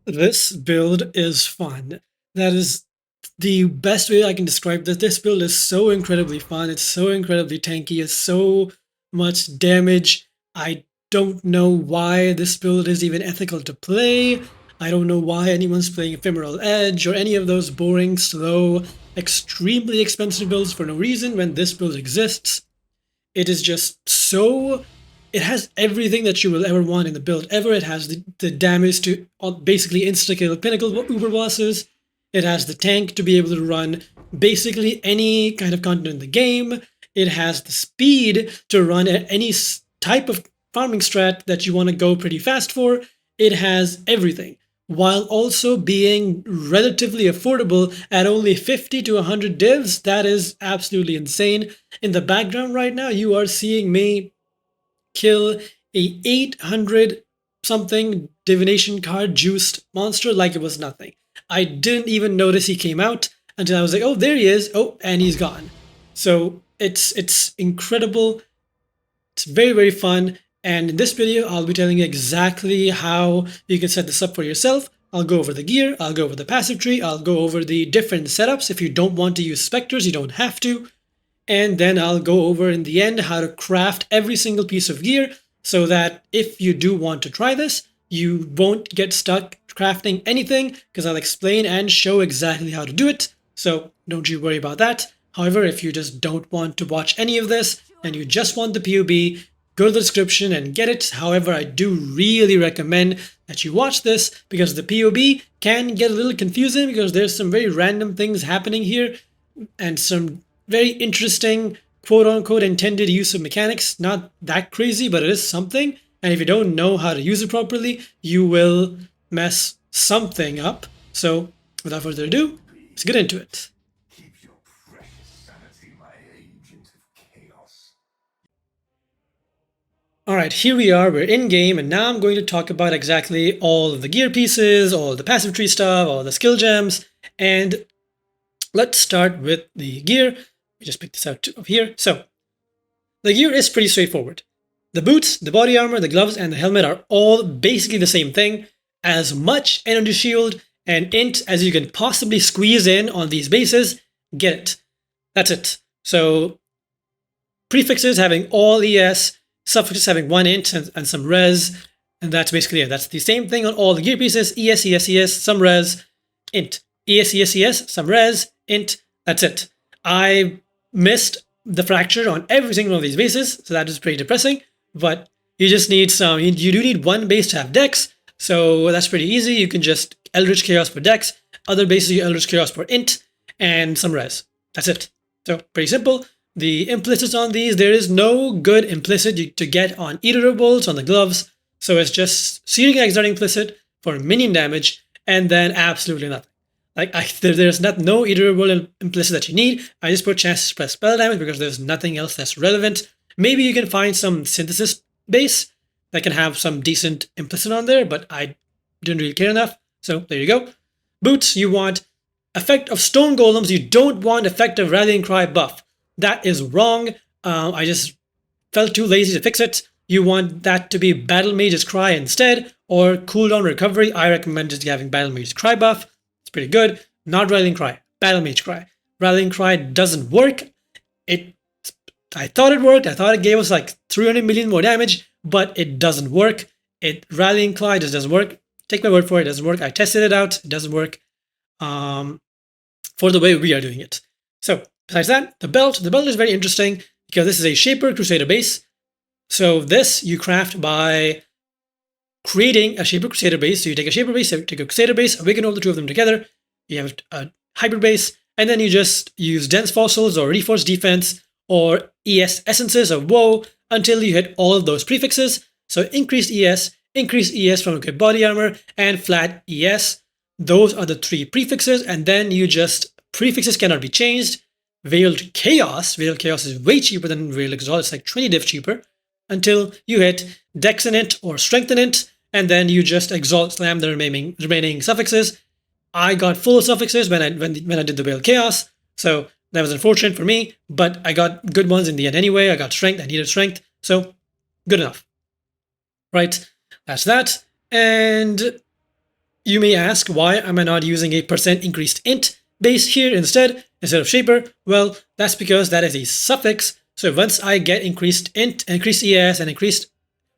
This build is fun. That is the best way I can describe this. This build is so incredibly fun. It's so incredibly tanky. It's so much damage. I don't know why this build is even ethical to play. I don't know why anyone's playing Ephemeral Edge or any of those boring, slow, extremely expensive builds for no reason when this build exists. It is just so. It has everything that you will ever want in the build ever. It has the damage to basically insta-kill Pinnacle Uber bosses. It has the tank to be able to run basically any kind of content in the game. It has the speed to run any type of farming strat that you want to go pretty fast for. It has everything, while also being relatively affordable at only 50 to 100 divs. That is absolutely insane. In the background right now, you are seeing me kill a 800 something divination card juiced monster like it was nothing. I didn't even notice he came out until I was like, oh, there he is. Oh, and he's gone. So it's incredible. It's very, very fun. And in this video, I'll be telling you exactly how you can set this up for yourself. I'll go over the gear, I'll go over the passive tree, I'll go over the different setups. If you don't want to use Spectres, you don't have to. And then I'll go over in the end how to craft every single piece of gear so that if you do want to try this, you won't get stuck crafting anything because I'll explain and show exactly how to do it. So don't you worry about that. However, if you just don't want to watch any of this and you just want the POB, go to the description and get it. However, I do really recommend that you watch this because the POB can get a little confusing because there's some very random things happening here and some very interesting quote-unquote intended use of mechanics. Not that crazy, but it is something. And if you don't know how to use it properly, you will mess something up. So without further ado, let's get into it. Alright, here we are, we're in game, and now I'm going to talk about exactly all of the gear pieces, all of the passive tree stuff, all the skill gems, and let's start with the gear. Let me just pick this out of here. So, the gear is pretty straightforward. The boots, the body armor, the gloves, and the helmet are all basically the same thing. As much energy shield and int as you can possibly squeeze in on these bases, get it. That's it. So, prefixes having all ES, suffixes having one int and some res, and that's basically it. That's the same thing on all the gear pieces. ES, ES, ES, some res, int. ES, ES, ES, some res, int. That's it. I missed the fracture on every single one of these bases, so that is pretty depressing. But you just need some. You do need one base to have dex, so that's pretty easy. You can just Eldritch Chaos for dex. Other bases you Eldritch Chaos for int and some res. That's it. So pretty simple. The implicits on these, there is no good implicit to get on either of bolts on the gloves. So it's just Searing Exile implicit for minion damage and then absolutely nothing. Like there's no iterable implicit that you need. I just put chance to press spell damage because there's nothing else that's relevant. Maybe you can find some synthesis base that can have some decent implicit on there, but I didn't really care enough. So there you go. Boots, you want effect of stone golems. You don't want effect of rallying cry buff. That is wrong. I just felt too lazy to fix it. You want that to be Battle Mage's Cry instead, or cooldown recovery. I recommend just having Battle Mage's Cry buff. It's pretty good. Not Rallying Cry. Battle Mage Cry. Rallying Cry doesn't work. I thought it worked. I thought it gave us like 300 million more damage, but it doesn't work. Rallying Cry just doesn't work. Take my word for it. It doesn't work. I tested it out. It doesn't work for the way we are doing it. So besides that, the belt is very interesting because this is a Shaper Crusader base. So this you craft by creating a Shaper Crusader base. So you take a Shaper base, take a Crusader base, awaken all the two of them together. You have a hybrid base, and then you just use Dense Fossils or Reinforced Defense or ES Essences of Woe until you hit all of those prefixes. So increased ES from a good body armor, and flat ES. Those are the three prefixes, and then you just, prefixes cannot be changed. Veiled Chaos is way cheaper than Veiled Exalt. It's like 20 div cheaper until you hit Dex in it or Strength in it, and then you just Exalt Slam the remaining suffixes. I got full suffixes when I did the Veiled Chaos, so that was unfortunate for me, but I got good ones in the end anyway. I got Strength, I needed Strength, so good enough. Right, that's that. And You may ask, why am I not using a % increased int base here instead of shaper? Well, that's because that is a suffix. So once I get increased int, increased ES, and increased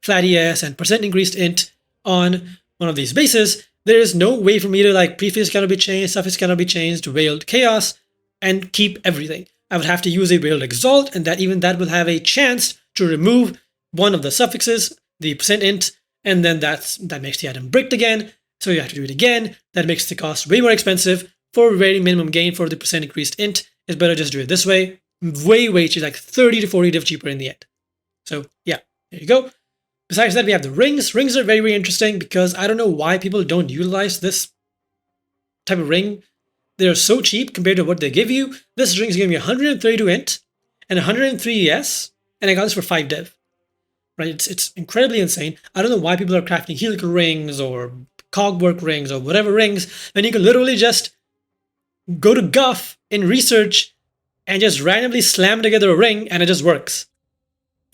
flat ES, and % increased int on one of these bases, there is no way for me to like prefix cannot be changed, suffix cannot be changed, veiled chaos, and keep everything. I would have to use a veiled exalt, and that even that will have a chance to remove one of the suffixes, the % int, and then that makes the item bricked again. So you have to do it again. That makes the cost way more expensive. For very minimum gain for the % increased int, it's better just do it this way. Way cheaper, like 30 to 40 div cheaper in the end. So yeah, there you go. Besides that, we have the rings. Rings are very interesting because I don't know why people don't utilize this type of ring. They're so cheap compared to what they give you. This ring is giving me 132 int and 103 ES, and I got this for 5 div. Right? It's incredibly insane. I don't know why people are crafting helical rings or cogwork rings or whatever rings when you can literally just go to Guff in research and just randomly slam together a ring and it just works.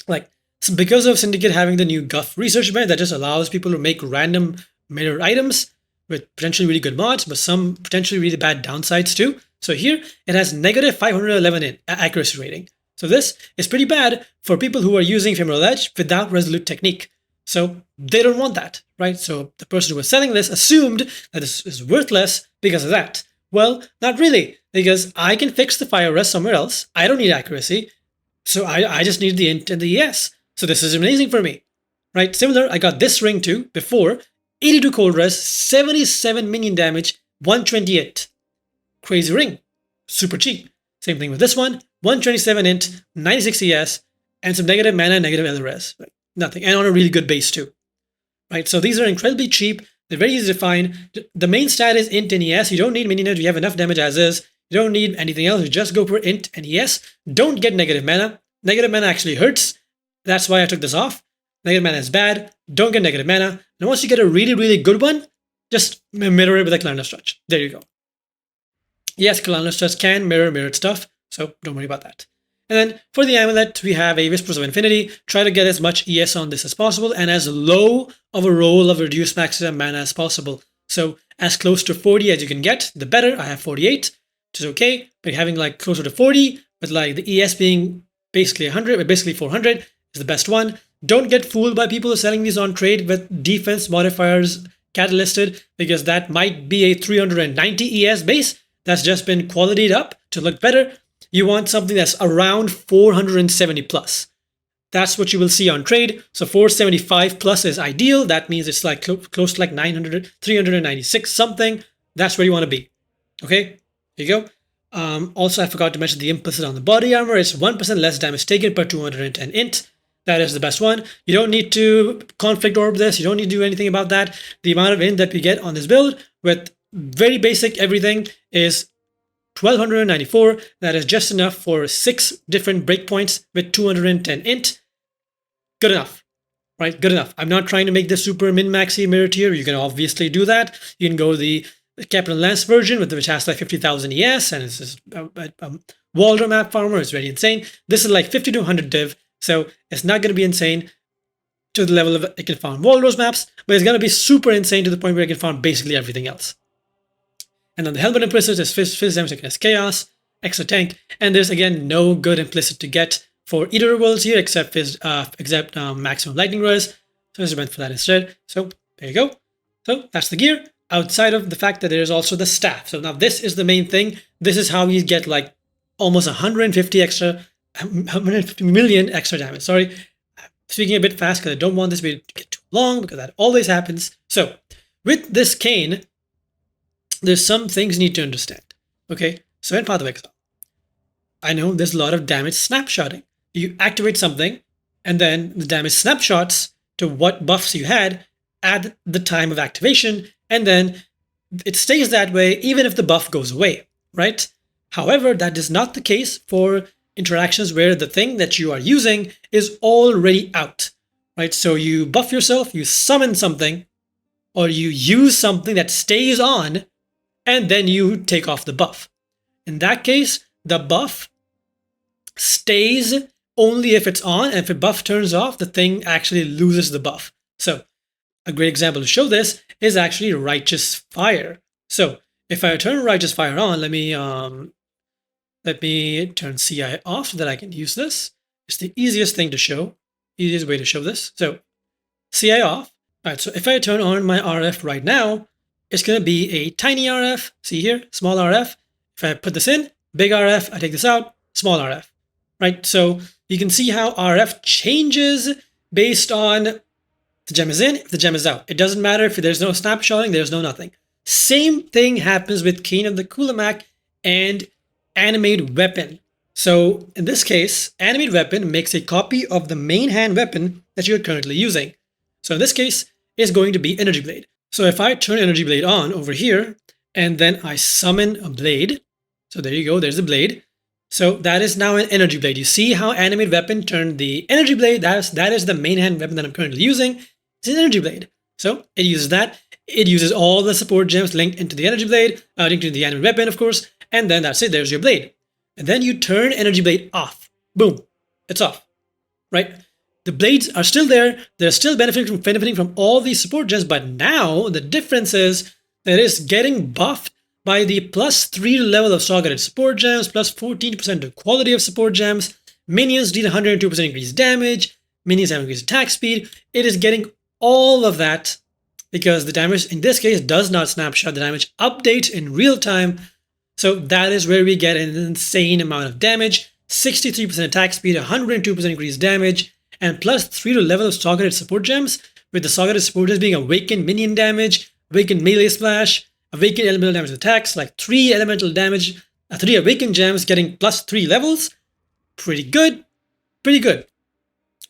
Like, because of Syndicate having the new Guff research event that just allows people to make random mirror items with potentially really good mods, but some potentially really bad downsides too. So here it has negative 511 in accuracy rating. So this is pretty bad for people who are using Ephemeral Edge without Resolute Technique. So they don't want that, right? So the person who was selling this assumed that this is worthless because of that. Well, not really, because I can fix the fire rest somewhere else. I don't need accuracy. So I just need the int and the ES. So this is amazing for me, right? Similar, I got this ring too before. 82 cold rest, 77 minion damage, 128. Crazy ring, super cheap. Same thing with this one, 127 int, 96 ES, and some negative mana, negative LRS. Right? Nothing, and on a really good base too. Right, so these are incredibly cheap. They're very easy to find. The main stat is int and ES. You don't need minion edge. You have enough damage as is. You don't need anything else. You just go for int and ES. Don't get negative mana. Negative mana actually hurts. That's why I took this off. Negative mana is bad. Don't get negative mana. And once you get a really good one, just mirror it with a Kalandra stretch. There you go. Yes, Kalandra stretch can mirror mirrored stuff, so don't worry about that. And then for the amulet, we have a Whispers of Infinity. Try to get as much ES on this as possible and as low of a roll of reduced maximum mana as possible. So as close to 40 as you can get, the better. I have 48, which is okay. But having like closer to 40, with like the ES being basically 100, but basically 400 is the best one. Don't get fooled by people selling these on trade with defense modifiers catalysted, because that might be a 390 ES base that's just been qualityed up to look better. You want something that's around 470 plus. That's what you will see on trade. So 475 plus is ideal. That means it's like close to like 900, 396 something. That's where you want to be. Okay, there you go. Also, I forgot to mention the implicit on the body armor. It's 1% less damage taken per 210 int. That is the best one. You don't need to conflict orb this. You don't need to do anything about that. The amount of int that we get on this build with very basic everything is 1294. That is just enough for 6 different breakpoints with 210 int. Good enough, right? Good enough. I'm not trying to make this super min-maxy mirror tier. You can obviously do that. You can go the Capital Lance version, which has like 50,000 ES, and it's just Waldron map farmer. It's very insane. This is like 50 to 100 div, so it's not going to be insane to the level of it can farm Walrus maps, but it's going to be super insane to the point where it can farm basically everything else. And then the helmet implicit is Fizz damage against chaos, extra tank, and there's again no good implicit to get for either worlds here except maximum lightning res. So this is meant for that instead. So there you go. So that's the gear. Outside of the fact that there is also the staff. So now this is the main thing. This is how you get like almost 150 million extra damage. Sorry, I'm speaking a bit fast because I don't want this video to get too long because that always happens. So with this cane, there's some things you need to understand. Okay, so in Path of Exile, I know there's a lot of damage snapshotting. You activate something, and then the damage snapshots to what buffs you had at the time of activation, and then it stays that way even if the buff goes away, right? However, that is not the case for interactions where the thing that you are using is already out, right? So you buff yourself, you summon something, or you use something that stays on, and then you take off the buff. In that case, the buff stays only if it's on, and if a buff turns off, the thing actually loses the buff. So a great example to show this is actually Righteous Fire. So if I turn Righteous Fire on, let me turn CI off so that I can use this. It's the easiest thing to show, easiest way to show this. So CI off. All right, so if I turn on my RF right now, it's going to be a tiny RF. See here, small RF. If I put this in, big RF, I take this out, small RF, right? So you can see how RF changes based on if the gem is in, if the gem is out. It doesn't matter if there's no snapshotting, there's no nothing. Same thing happens with Cane of the Kulemak and Animate Weapon. So in this case, Animate Weapon makes a copy of the main hand weapon that you're currently using. So in this case, it's going to be Energy Blade. So if I turn Energy Blade on over here, and then I summon a blade, so there you go, there's a blade. So that is now an Energy Blade. You see how Animate Weapon turned the Energy Blade, that is the main hand weapon that I'm currently using. It's an Energy Blade. So it uses that. It uses all the support gems linked into the Energy Blade, linked to the Animate Weapon, of course, and then that's it, there's your blade. And then you turn Energy Blade off. Boom, it's off, right? The blades are still there. They're still benefiting from all these support gems, but now the difference is that it's getting buffed by the +3 level of targeted support gems, +14% to quality of support gems. Minions need 102% increased damage. Minions have increased attack speed. It is getting all of that because the damage in this case does not snapshot. The damage updates in real time. So that is where we get an insane amount of damage. 63% attack speed, 102% increased damage, and +3 to level of targeted support gems, with the targeted support gems being Awakened Minion damage, Awakened Melee Splash, Awakened Elemental Damage attacks, like 3 elemental damage, 3 Awakened gems getting +3 levels. Pretty good. Pretty good.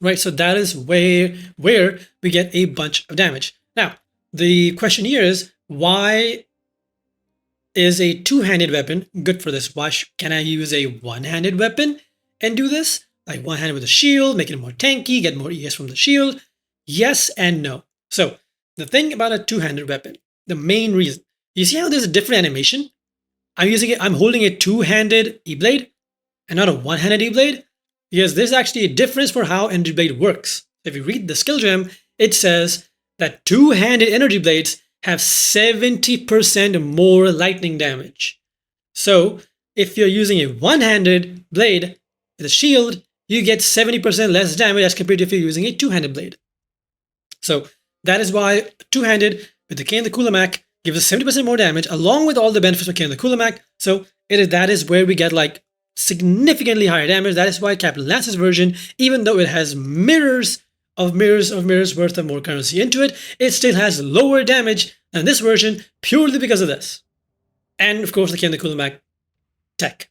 Right, so that is where we get a bunch of damage. Now, the question here is, why is a two-handed weapon good for this? Why can I use a one-handed weapon and do this? Like one-handed with a shield, make it more tanky, get more ES from the shield? Yes and no. So the thing about a two-handed weapon, the main reason, you see how there's a different animation? I'm holding a two-handed E-blade and not a one-handed E-blade, because there's actually a difference for how Energy Blade works. If you read the skill gem, it says that two-handed Energy Blades have 70% more lightning damage. So if you're using a one-handed blade with a shield, you get 70% less damage as compared to if you're using a two-handed blade. So that is why two-handed with the Cane of the Kulemak gives us 70% more damage, along with all the benefits of Cane of the Kulemak. So that is where we get like significantly higher damage. That is why Captain Lance's version, even though it has mirrors worth of more currency into it, it still has lower damage than this version purely because of this. And of course the Cane of the Kulemak tech,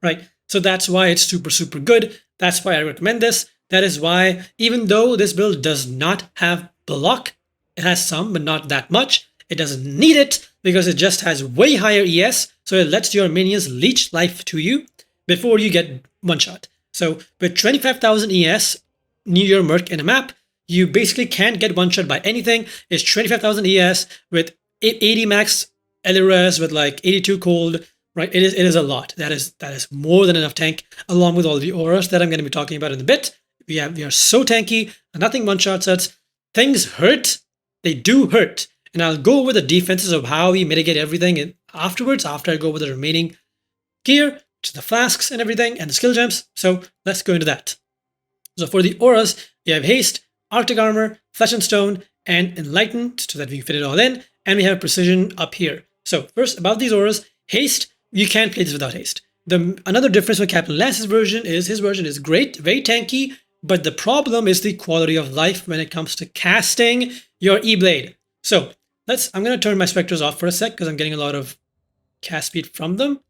right? So that's why it's super, super good. That's why I recommend this. That is why, even though this build does not have block, it has some, but not that much. It doesn't need it because it just has way higher ES, so it lets your minions leech life to you before you get one shot. So with 25,000 ES near your Merc in a map, you basically can't get one shot by anything. It's 25,000 ES with 80 max LRS with like 82 cold, right? It is a lot. That is more than enough tank, along with all the auras that I'm going to be talking about in a bit. We are so tanky, nothing one-shot sets. Things hurt. They do hurt. And I'll go over the defenses of how we mitigate everything afterwards, after I go over the remaining gear, which is the flasks and everything, and the skill gems. So let's go into that. So for the auras, we have Haste, Arctic Armor, Flesh and Stone, and Enlightened, so that we can fit it all in. And we have Precision up here. So first, about these auras, Haste, you can't play this without Haste. Another difference with Captain Lance's version is his version is great, very tanky, but the problem is the quality of life when it comes to casting your E-Blade. So I'm going to turn my Spectres off for a sec because I'm getting a lot of cast speed from them.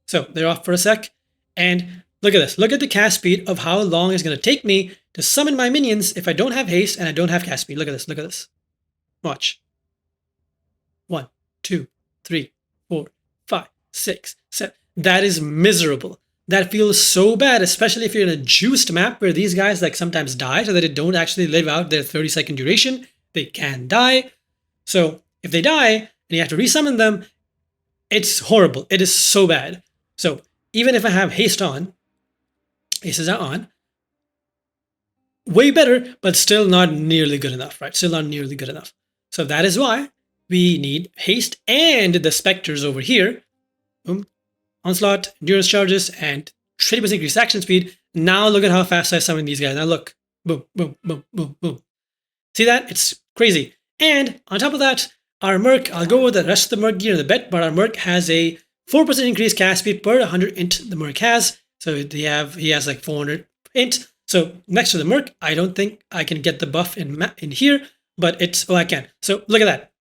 So they're off for a sec. And look at this. Look at the cast speed of how long it's going to take me to summon my minions if I don't have haste and I don't have cast speed. Look at this. Look at this. Watch. 1, 2, 3, 4, 5, 6, 7. That is miserable. That feels so bad, especially if you're in a juiced map where these guys like sometimes die so that they don't actually live out their 30-second duration. They can die. So if they die and you have to resummon them, it's horrible. It is so bad. So even if I have haste on, haste is on, way better, but still not nearly good enough, right? Still not nearly good enough. So that is why we need haste and the Spectres over here. Boom. Onslaught, endurance charges, and 20% increased action speed. Now look at how fast I summon these guys. Now look. Boom, boom, boom, boom, boom. See that? It's crazy. And on top of that, our Merc, I'll go with the rest of the Merc gear in the bit, but our Merc has a 4% increased cast speed per 100 int the Merc has. So he has like 400 int. So next to the Merc, I don't think I can get the buff in here, but I can. So look at that.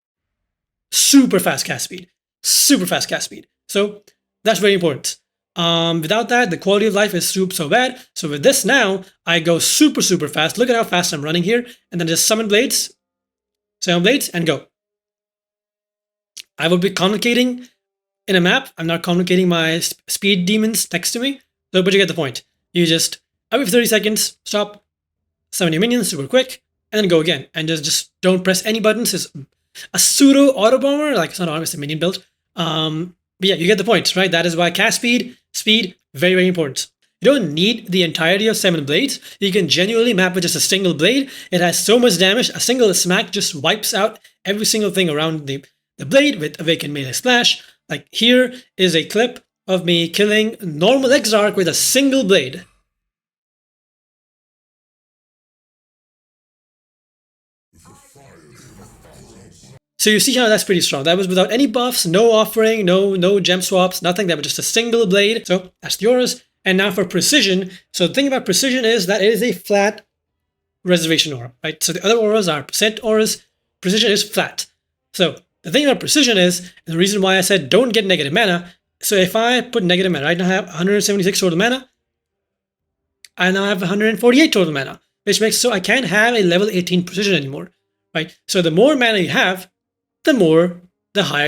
Super fast cast speed. Super fast cast speed. So that's very important. Without that, the quality of life is so bad. So with this now, I go super fast. Look at how fast I'm running here. And then just summon blades, and go. I will be communicating in a map. I'm not communicating my speed demons next to me. So, but you get the point. You just, every 30 seconds, stop, summon your minions super quick, and then go again. And just don't press any buttons. It's a pseudo auto bomber. Like, it's not always a minion build. But yeah, you get the point, right? That is why cast speed, very, very important. You don't need the entirety of 7 blades. You can genuinely map with just a single blade. It has so much damage. A single smack just wipes out every single thing around the blade with Awakened Melee Splash. Like here is a clip of me killing normal Exarch with a single blade. So you see how that's pretty strong. That was without any buffs, no offering, no gem swaps, nothing. That was just a single blade. So that's the auras. And now for precision. So the thing about precision is that it is a flat reservation aura, right? So the other auras are percent auras. Precision is flat. So the thing about precision is, and the reason why I said don't get negative mana. So if I put negative mana, right now I have 176 total mana. I now have 148 total mana, which makes so I can't have a level 18 precision anymore, right? So the more mana you have, the higher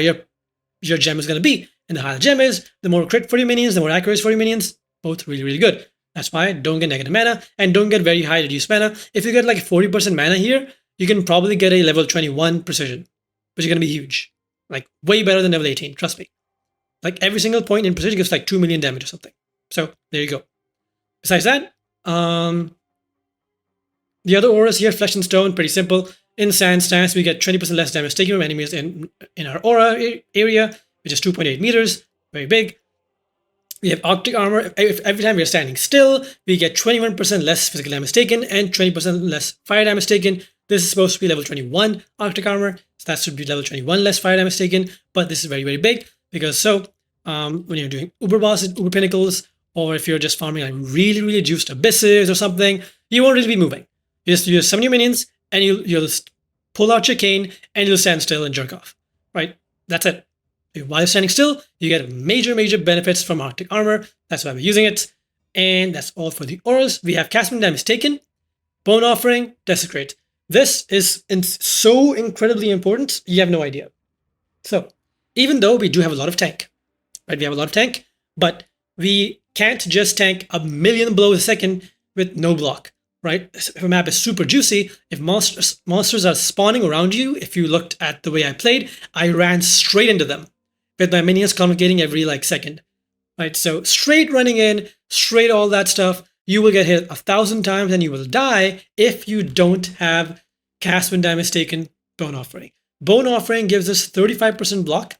your gem is going to be. And the higher the gem is, the more crit for your minions, the more accuracy for your minions. Both really, really good. That's why don't get negative mana and don't get very high reduced mana. If you get like 40% mana here, you can probably get a level 21 precision, which is going to be huge. Like way better than level 18, trust me. Like every single point in precision gives like 2 million damage or something. So there you go. Besides that, the other auras here, Flesh and Stone, pretty simple. In Sand Stance, we get 20% less damage taken from enemies in our aura area, which is 2.8 meters, very big. We have Arctic Armor. Every time we are standing still, we get 21% less physical damage taken and 20% less fire damage taken. This is supposed to be level 21 Arctic Armor, so that should be level 21 less fire damage taken, but this is very, very big because when you're doing Uber bosses, Uber Pinnacles, or if you're just farming like really, really juiced Abysses or something, you won't really be moving. You just summon your minions, and you'll just pull out your cane, and you'll stand still and jerk off, right? That's it. While you're standing still, you get major, major benefits from Arctic Armor. That's why we're using it. And that's all for the auras. We have casting damage taken, Bone Offering, Desecrate. This is so incredibly important, you have no idea. So, even though we do have a lot of tank, right? We have a lot of tank, but we can't just tank a million blows a second with no block. Right? If a map is super juicy, if monsters are spawning around you, if you looked at the way I played, I ran straight into them with my minions communicating every like second. Right? So straight running in, straight all that stuff, you will get hit 1,000 times and you will die if you don't have cast when damage taken Bone Offering. Bone Offering gives us 35% block.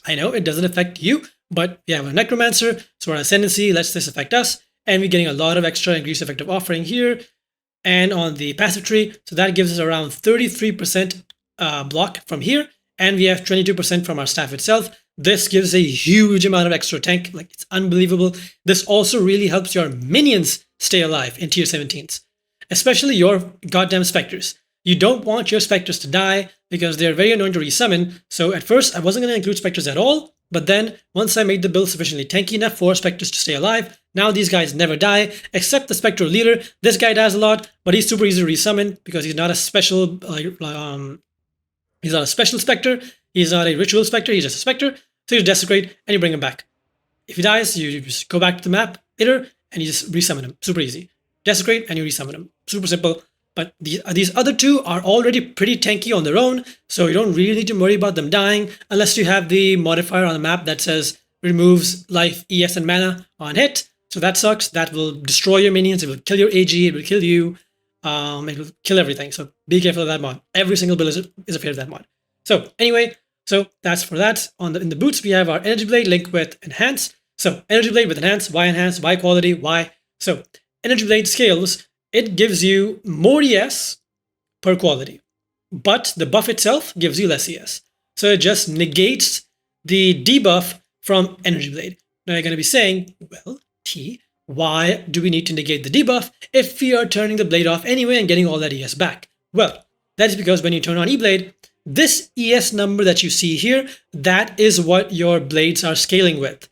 I know it doesn't affect you, but we have a Necromancer, so our Ascendancy lets this affect us. And we're getting a lot of extra increased effective offering here and on the passive tree. So that gives us around 33% block from here. And we have 22% from our staff itself. This gives a huge amount of extra tank. Like it's unbelievable. This also really helps your minions stay alive in tier 17s, especially your goddamn Spectres. You don't want your Spectres to die because they're very annoying to resummon. So at first I wasn't going to include Spectres at all. But then, once I made the build sufficiently tanky enough for Spectres to stay alive, now these guys never die, except the Spectral Leader. This guy dies a lot, but he's super easy to resummon because he's not a special, he's not a special Spectre, he's not a ritual Spectre, he's just a Spectre. So you Desecrate and you bring him back. If he dies, you just go back to the map later and you just resummon him. Super easy. Desecrate and you resummon him. Super simple. But these other two are already pretty tanky on their own, so you don't really need to worry about them dying unless you have the modifier on the map that says removes life, ES, and mana on hit. So that sucks. That will destroy your minions. It will kill your AG. It will kill you. It will kill everything. So be careful of that mod. Every single build is afraid of that mod. So anyway, so that's for that. In the boots, we have our energy blade linked with enhance. So energy blade with enhance, why quality, why. So energy blade scales, it gives you more ES per quality, but the buff itself gives you less ES. So it just negates the debuff from energy blade. Now you're going to be saying, well, T, why do we need to negate the debuff if we are turning the blade off anyway and getting all that ES back? Well, that is because when you turn on E-Blade, this ES number that you see here, that is what your blades are scaling with,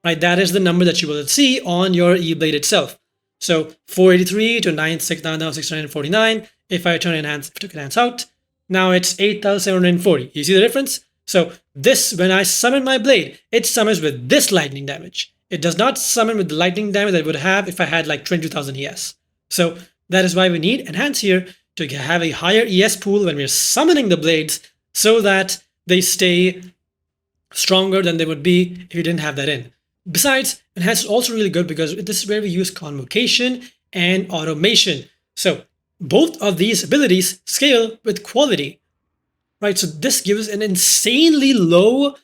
right? That is the number that you will see on your E-Blade itself. So 483 to 9,649. If I turn enhance, took enhance out, now it's 8,740. You see the difference? So this, when I summon my blade, it summons with this lightning damage. It does not summon with the lightning damage that it would have if I had like 22,000 ES. So that is why we need enhance here to have a higher ES pool when we're summoning the blades so that they stay stronger than they would be if you didn't have that in. Besides, enhance is also really good because this is where we use convocation and automation. So both of these abilities scale with quality, right? So this gives an insanely low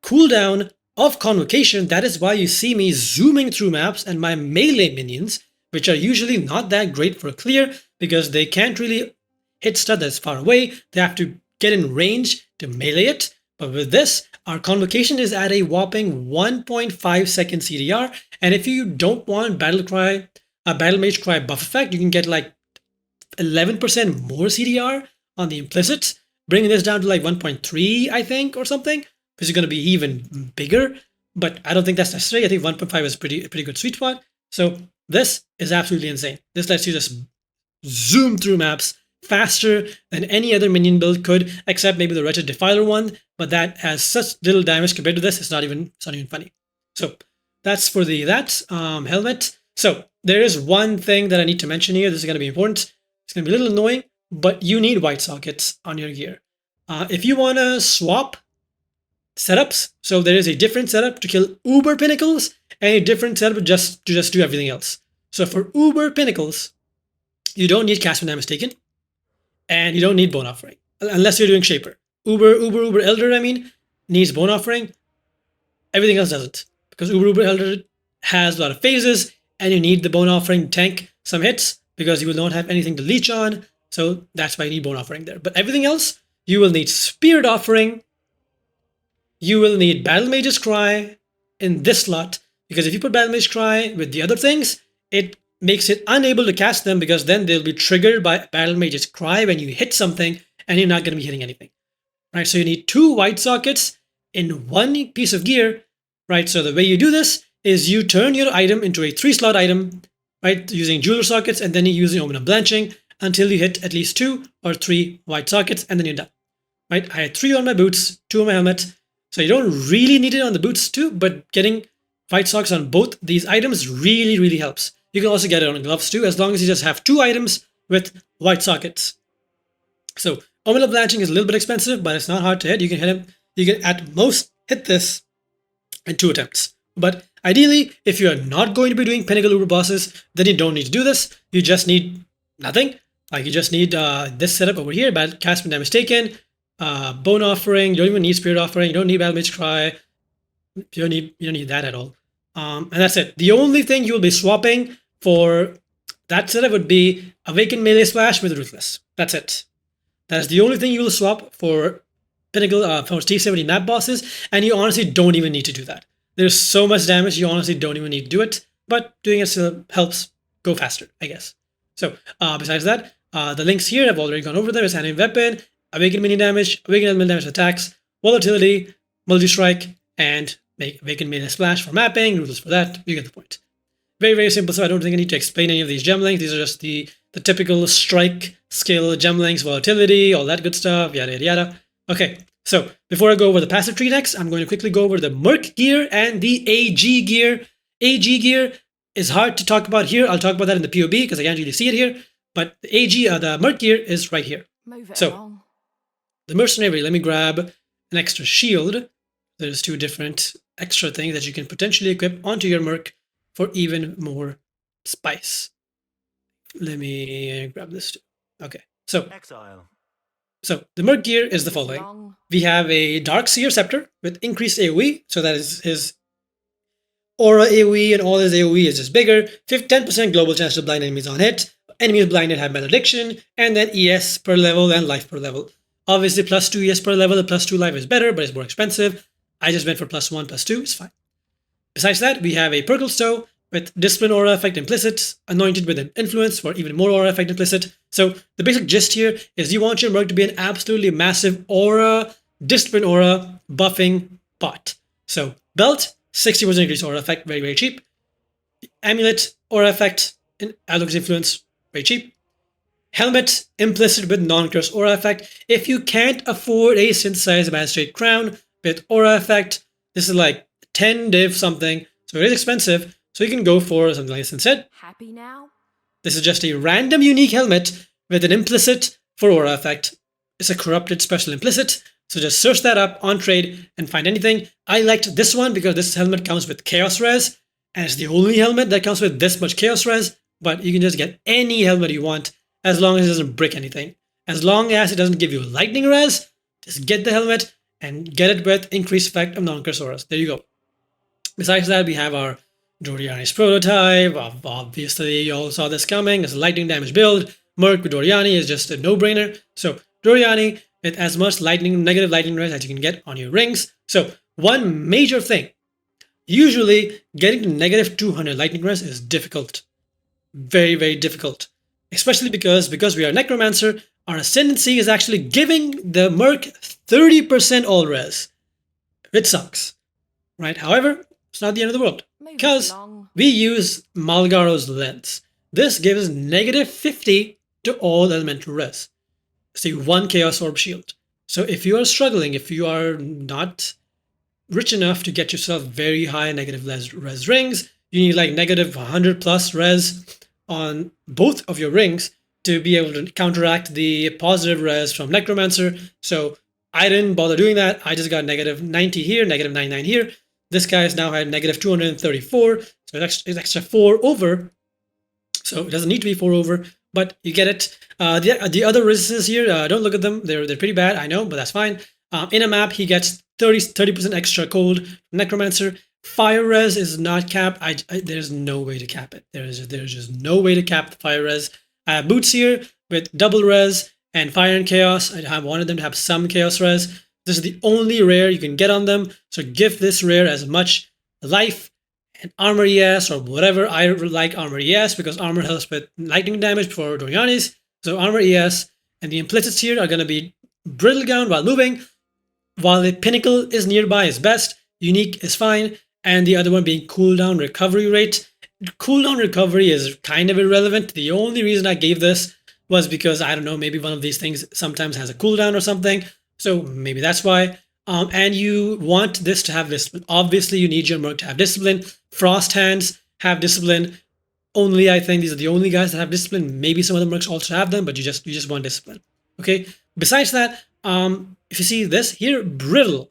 cooldown of convocation. That is why you see me zooming through maps and my melee minions, which are usually not that great for clear because they can't really hit stuff that's far away. They have to get in range to melee it. But with this, our convocation is at a whopping 1.5 second CDR. And if you don't want Battle Mage Cry buff effect, you can get like 11% more CDR on the implicit, bringing this down to like 1.3, I think, or something, because it's going to be even bigger. But I don't think that's necessary. I think 1.5 is a pretty good sweet spot. So this is absolutely insane. This lets you just zoom through maps faster than any other minion build could, except maybe the Wretched Defiler one, but that has such little damage compared to this, it's not even funny. So that's for that helmet. So there is one thing that I need to mention here. This is going to be important. It's going to be a little annoying, but you need white sockets on your gear. If you want to swap setups, so there is a different setup to kill Uber Pinnacles and a different setup to just do everything else. So for Uber Pinnacles, you don't need cast when damage taken, and you don't need bone offering unless you're doing Shaper. Uber Elder, I mean, needs bone offering. Everything else doesn't, because Uber Elder has a lot of phases, and you need the bone offering to tank some hits because you will not have anything to leech on. So that's why you need bone offering there. But everything else, you will need Spirit offering. You will need Battle Mage's Cry in this slot, because if you put Battle Mage's Cry with the other things, it makes it unable to cast them because then they'll be triggered by Battle Mage's Cry when you hit something and you're not going to be hitting anything. Right? So you need 2 white sockets in one piece of gear. Right? So the way you do this is you turn your item into a 3-slot item, right, using jeweler sockets, and then you use the Omen of Blanching until you hit at least 2 or 3 white sockets, and then you're done. Right? I had 3 on my boots, 2 on my helmet. So you don't really need it on the boots too, but getting white sockets on both these items really helps. You can also get it on gloves too, as long as you just have 2 items with white sockets. So Omen of Blanching is a little bit expensive, but it's not hard to hit. You can hit him. You can at most hit this in 2 attempts. But ideally, if you are not going to be doing Pinnacle Uber bosses, then you don't need to do this. You just need nothing. Like you just need this setup over here, cast when damage taken, bone offering. You don't even need Spirit offering. You don't need Battle Mage Cry. You don't need that at all. And that's it. The only thing you will be swapping for that setup would be Awakened Melee Splash with Ruthless. That's it. That's the only thing you will swap for Pinnacle for T70 map bosses, and you honestly don't even need to do that. There's so much damage, you honestly don't even need to do it, but doing it still helps go faster, I guess. So besides that, the links here I've already gone over them. It's Annoint Weapon, Awakened Mini Damage, Awakened Elemental Damage attacks, Volatility, Multi-Strike, and Awakened Melee Splash for mapping, Ruthless for that. You get the point. Very simple, so I don't think I need to explain any of these gem links. These are just the typical strike skill gem links, volatility, all that good stuff, yada. Okay, so before I go over the passive tree next, I'm going to quickly go over the Merc gear and the AG gear. AG gear is hard to talk about here. I'll talk about that in the POB because I can't really see it here. But the the Merc gear is right here. So the mercenary, let me grab an extra shield. There's 2 different extra things that you can potentially equip onto your Merc for even more spice. Let me grab this too. Okay, so Exile. So the Merc gear is the following. We have a Dark Seer Scepter with increased AoE, so that is his aura AoE, and all his AoE is just bigger. 10% global chance to blind enemies on hit. Enemies blinded have malediction, and then ES per level and life per level. Obviously, plus 2 ES per level, the plus 2 life is better, but it's more expensive. I just went for plus 1, plus 2, it's fine. Besides that, we have a Purple Stow with Discipline Aura Effect implicit, anointed with an influence for even more aura effect implicit. So the basic gist here is you want your Merc to be an absolutely massive aura, discipline aura, buffing pot. So belt, 60% increase aura effect, very, very cheap. Amulet, aura effect, and Alok's influence, very cheap. Helmet, implicit with non-curse aura effect. If you can't afford a synthesized magistrate crown with aura effect, this is like 10 div something, so it is expensive, so you can go for something like this instead. Happy now? This is just a random unique helmet with an implicit for aura effect. It's a corrupted special implicit, so just search that up on trade and find anything. I liked this one because this helmet comes with chaos res, and it's the only helmet that comes with this much chaos res, but you can just get any helmet you want as long as it doesn't brick anything. As long as it doesn't give you lightning res, just get the helmet and get it with increased effect of non-curse auras. There you go. Besides that, we have our Doriani's prototype. Obviously, you all saw this coming. It's a lightning damage build. Merc with Doriani is just a no-brainer. So Doriani with as much negative lightning res as you can get on your rings. So one major thing, usually getting to negative 200 lightning res is difficult. Very, very difficult. Especially because we are Necromancer, our Ascendancy is actually giving the Merc 30% all res. It sucks, right? However, it's not the end of the world, because we use Malgaro's Lens. This gives negative 50 to all elemental res. See, 1 Chaos Orb shield. So if you are struggling, if you are not rich enough to get yourself very high negative res rings, you need like negative 100 plus res on both of your rings to be able to counteract the positive res from Necromancer. So I didn't bother doing that. I just got negative 90 here, negative 99 here. This guy has now had negative 234, so it's extra 4 over. So it doesn't need to be 4 over, but you get it. The other resistances here, don't look at them. They're pretty bad, I know, but that's fine. In a map, he gets 30% extra cold Necromancer. Fire res is not capped. There's no way to cap it. There's just no way to cap the fire res. I have boots here with double res and fire and chaos. I wanted them to have some chaos res. This is the only rare you can get on them. So give this rare as much life and armor ES or whatever. I like armor ES because armor helps with lightning damage for Doriani's. So armor ES, and the implicits here are going to be brittle gown while moving, while the pinnacle is nearby is best, unique is fine, and the other one being cooldown recovery rate. Cooldown recovery is kind of irrelevant. The only reason I gave this was because, I don't know, maybe one of these things sometimes has a cooldown or something. So maybe that's why. And you want this to have discipline. Obviously, you need your Merc to have discipline. Frost Hands have discipline. Only, I think, these are the only guys that have discipline. Maybe some other Mercs also have them, but you just want discipline. Okay. Besides that, if you see this here, brittle.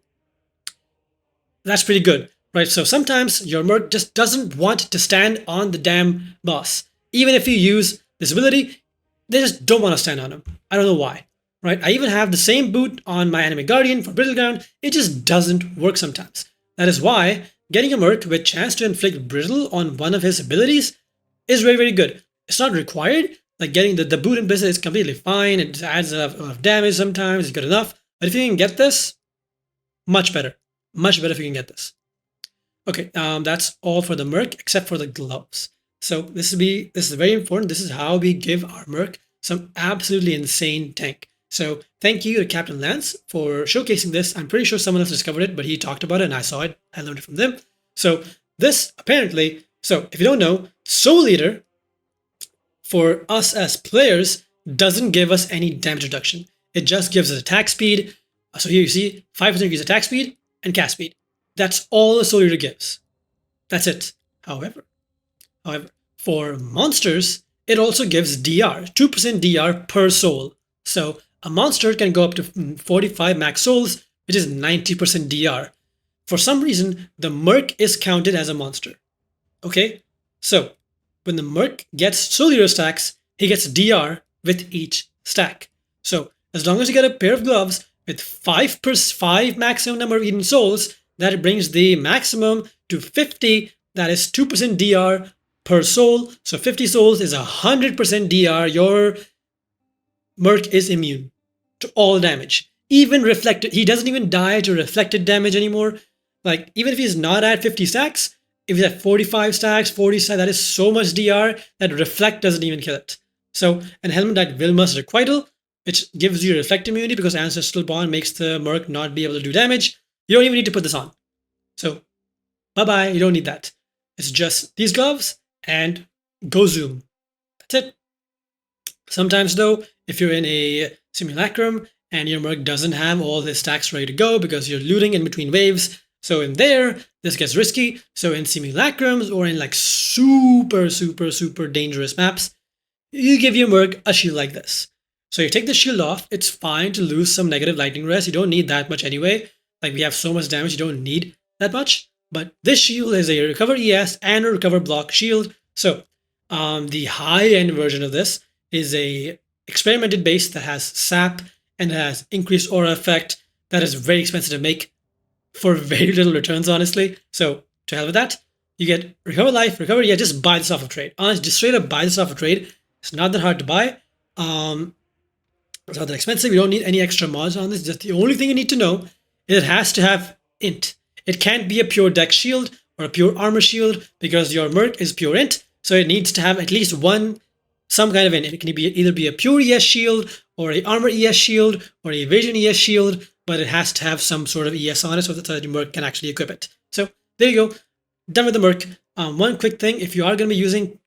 That's pretty good, right? So sometimes your Merc just doesn't want to stand on the damn boss. Even if you use this ability, they just don't want to stand on him. I don't know why. Right, I even have the same boot on my Anime Guardian for Brittle Ground. It just doesn't work sometimes. That is why getting a Merc with chance to inflict Brittle on one of his abilities is very, very good. It's not required. Like getting the boot implicit is completely fine. It adds a lot of damage sometimes. It's good enough. But if you can get this, much better. Much better if you can get this. Okay, that's all for the Merc except for the gloves. So this is very important. This is how we give our Merc some absolutely insane tank. So thank you to Captain Lance for showcasing this. I'm pretty sure someone else discovered it, but he talked about it and I saw it. I learned it from them. So this apparently, so if you don't know, Soul Eater for us as players doesn't give us any damage reduction. It just gives us attack speed. So here you see 5% increase attack speed and cast speed. That's all the Soul Eater gives. That's it. However, for monsters, it also gives DR, 2% DR per soul. So a monster can go up to 45 max souls, which is 90% DR. For some reason, the Merc is counted as a monster. Okay? So, when the Merc gets Soul Eater stacks, he gets DR with each stack. So, As long as you get a pair of gloves with 5 maximum number of Eden souls, that brings the maximum to 50. That is 2% DR per soul. So 50 souls is 100% DR. Your Merc is immune to all damage. Even reflected, he doesn't even die to reflected damage anymore. Like, even if he's not at 50 stacks, if he's at 45 stacks, 40 stacks, that is so much DR that reflect doesn't even kill it. So, an helmet like Vilma's Requital, which gives you reflect immunity because Ancestral Bond makes the Merc not be able to do damage. You don't even need to put this on. So, bye-bye, you don't need that. It's just these gloves and go zoom. That's it. Sometimes though, if you're in a Simulacrum and your Merc doesn't have all his stacks ready to go because you're looting in between waves, so in there, this gets risky. So in Simulacrums or in like super dangerous maps, you give your Merc a shield like this. So you take the shield off, it's fine to lose some negative lightning rest. You don't need that much anyway. Like, we have so much damage, you don't need that much. But this shield is a recover ES and a recover block shield. So the high-end version of this is a experimented base that has sap and has increased aura effect that is very expensive to make for very little returns, honestly. So to hell with that. You get recover life, recover, yeah, just buy this off of trade. Honestly, just straight up buy this off of trade. It's not that hard to buy. It's not that expensive. You don't need any extra mods on this. Just the only thing you need to know is it has to have int. It can't be a pure dex shield or a pure armor shield because your Merc is pure int. So it needs to have at least some kind of int. It can either be a pure ES shield or a armor ES shield or a evasion ES shield, but it has to have some sort of ES on it so that the Merc can actually equip it. So there you go. Done with the Merc. One quick thing, if you are going to be using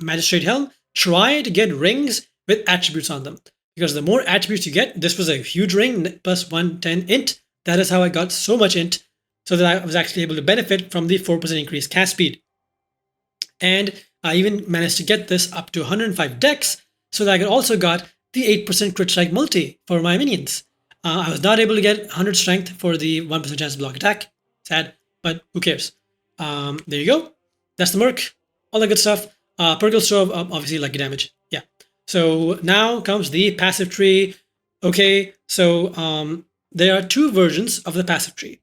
Magistrate Helm, try to get rings with attributes on them. Because the more attributes you get, this was a huge ring plus 110 int. That is how I got so much int, so that I was actually able to benefit from the 4% increased cast speed. And I even managed to get this up to 105 dex, so that I also got the 8% crit strike multi for my minions. I was not able to get 100 strength for the 1% chance to block attack. Sad, but who cares? There you go. That's the Merc. All the good stuff. Pinnacles show obviously lucky damage. Yeah. So now comes the passive tree. Okay, so there are two versions of the passive tree.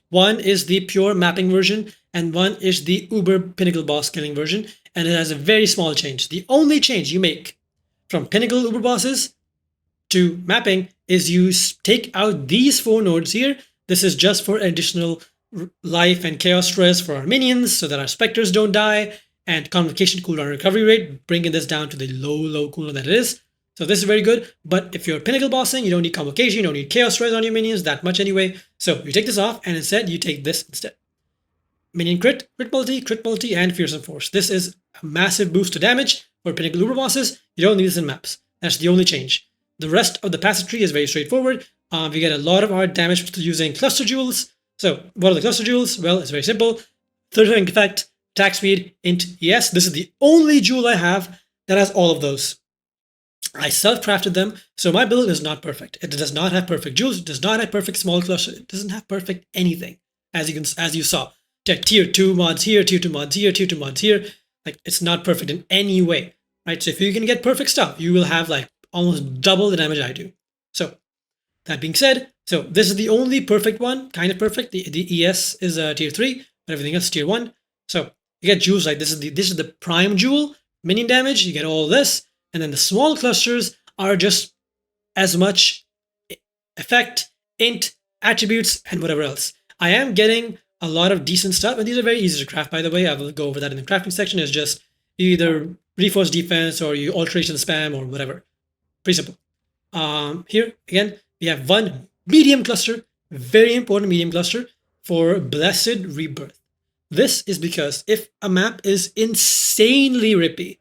One is the pure mapping version, and one is the Uber Pinnacle boss killing version, and it has a very small change. The only change you make from Pinnacle Uber bosses to mapping is you take out these 4 nodes here. This is just for additional life and chaos stress for our minions so that our Spectres don't die, and convocation cooldown recovery rate, bringing this down to the low cooldown that it is. So this is very good, but if you're Pinnacle bossing, you don't need convocation, you don't need chaos stress on your minions that much anyway. So you take this off, and instead you take this instead. Minion crit multi, and fearsome force. This is a massive boost to damage for Pinnacle Uber bosses. You don't need this in maps. That's the only change. The rest of the passive tree is very straightforward. We get a lot of our damage using cluster jewels. So what are the cluster jewels? Well, it's very simple. 30 effect, attack speed, int, ES. This is the only jewel I have that has all of those. I self-crafted them, so my build is not perfect. It does not have perfect jewels, it does not have perfect small cluster, it doesn't have perfect anything, as you saw. Tier 2 mods here, tier 2 mods here, tier 2 mods here. Like, it's not perfect in any way, right? So if you can get perfect stuff, you will have like almost double the damage I do. So that being said, so this is the only perfect one, kind of perfect. The ES is tier 3, but everything else is tier 1. So you get jewels like this is the prime jewel, minion damage, you get all this. And then the small clusters are just as much effect, int, attributes, and whatever else. I am getting a lot of decent stuff, and these are very easy to craft, by the way. I will go over that in the crafting section. It's just you either reinforce defense or you alteration spam or whatever. Pretty simple. Here, again, we have one medium cluster, very important medium cluster for Blessed Rebirth. This is because if a map is insanely rippy,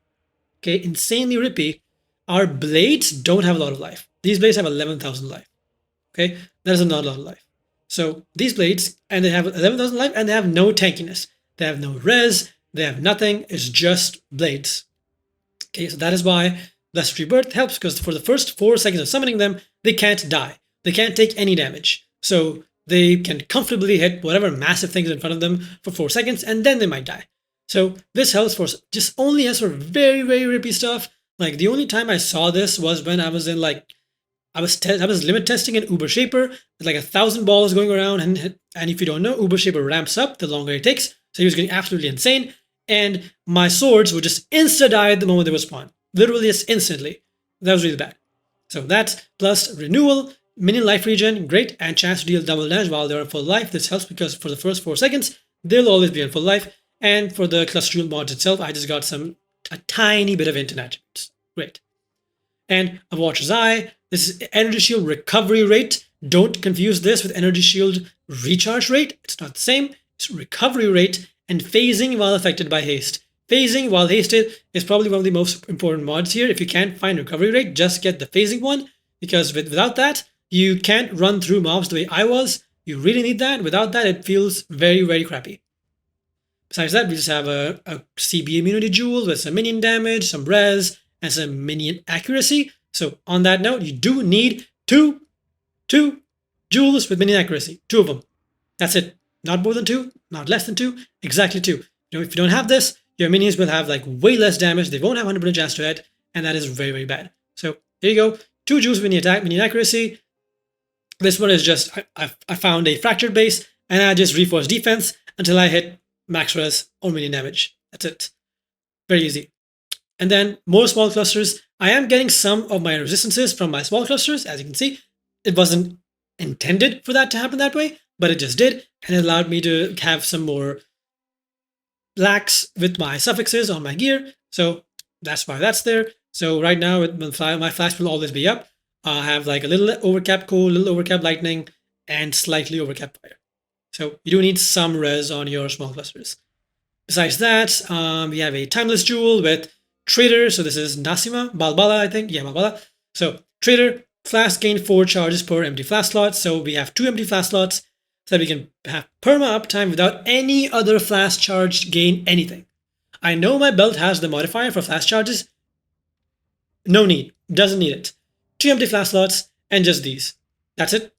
okay, insanely rippy, our blades don't have a lot of life. These blades have 11,000 life. Okay, that is not a lot of life. So these blades, and they have 11,000 life, and they have no tankiness. They have no res, they have nothing, it's just blades. Okay, so that is why Blessed Rebirth helps, because for the first 4 seconds of summoning them, they can't die. They can't take any damage. So they can comfortably hit whatever massive thing is in front of them for 4 seconds, and then they might die. So this helps for just only as for very rippy stuff. Like the only time I saw this was when I was in like I was limit testing an Uber Shaper with like 1,000 balls going around, and if you don't know, Uber Shaper ramps up the longer it takes. So he was getting absolutely insane, and my swords would just insta die at the moment they would spawn, literally just instantly. That was really bad. So that plus renewal, minion life regen, great, and chance to deal double damage while they're on full life. This helps because for the first 4 seconds they'll always be on full life. And for the cluster mods itself, I just got a tiny bit of internet attributes. Great. And a Watcher's Eye. This is energy shield recovery rate. Don't confuse this with energy shield recharge rate. It's not the same. It's recovery rate and phasing while affected by haste. Phasing while hasted is probably one of the most important mods here. If you can't find recovery rate, just get the phasing one, because without that, you can't run through mobs the way I was. You really need that. Without that, it feels very, very crappy. Besides that, we just have a CB immunity jewel with some minion damage, some res, and some minion accuracy. So on that note, you do need two jewels with minion accuracy. 2 of them. That's it. Not more than 2, not less than 2, exactly 2. If you don't have this, your minions will have like way less damage. They won't have 100% chance to hit, and that is very, very bad. So there you go. 2 jewels with minion accuracy. This one is just, I found a fractured base, and I just reinforce defense until I hit max res or minion damage. That's it. Very easy. And then more small clusters. I am getting some of my resistances from my small clusters. As you can see, it wasn't intended for that to happen that way, but it just did, and it allowed me to have some more lax with my suffixes on my gear. So that's why that's there. So right now, my flash will always be up. I have like a little overcap cool, little overcap lightning, and slightly overcap fire. So you do need some res on your small clusters. Besides that, we have a timeless jewel with Trader. So this is Nasima, Balbala, I think. Yeah, Balbala. So Trader, flask gain 4 charges per empty flask slot. So we have 2 empty flask slots so that we can have perma uptime without any other flask charge gain anything. I know my belt has the modifier for flask charges. No need. Doesn't need it. 2 empty flask slots and just these. That's it.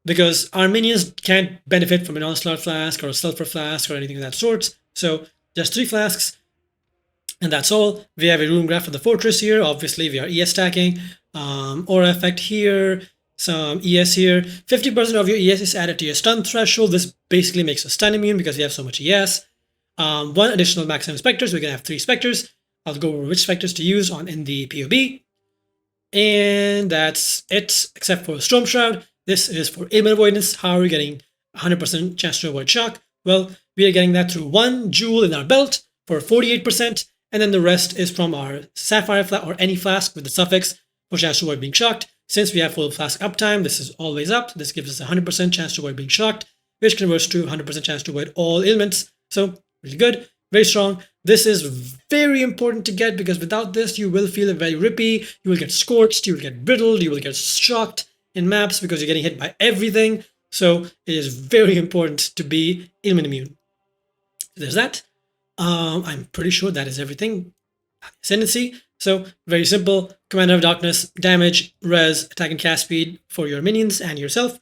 Because our minions can't benefit from an onslaught flask or a sulfur flask or anything of that sort. So just 3 flasks. And that's all. We have a rune graph for the fortress here. Obviously, we are ES stacking. Aura effect here. Some ES here. 50% of your ES is added to your stun threshold. This basically makes us stun immune because we have so much ES. 1 additional maximum specters. We're going to have 3 specters. I'll go over which specters to use in the POB. And that's it, except for Storm Shroud. This is for ailment avoidance. How are we getting 100% chance to avoid shock? Well, we are getting that through 1 jewel in our belt for 48%, and then the rest is from our sapphire flask or any flask with the suffix for chance to avoid being shocked. Since we have full flask uptime, this is always up. This gives us 100% chance to avoid being shocked, which converts to 100% chance to avoid all ailments. So really good, very strong. This is very important to get because without this, you will feel very rippy. You will get scorched, you will get brittled, you will get shocked in maps because you're getting hit by everything. So it is very important to be ailment immune. There's that. I'm pretty sure that is everything. Ascendancy. So very simple. Commander of Darkness, damage, res, attack and cast speed for your minions and yourself.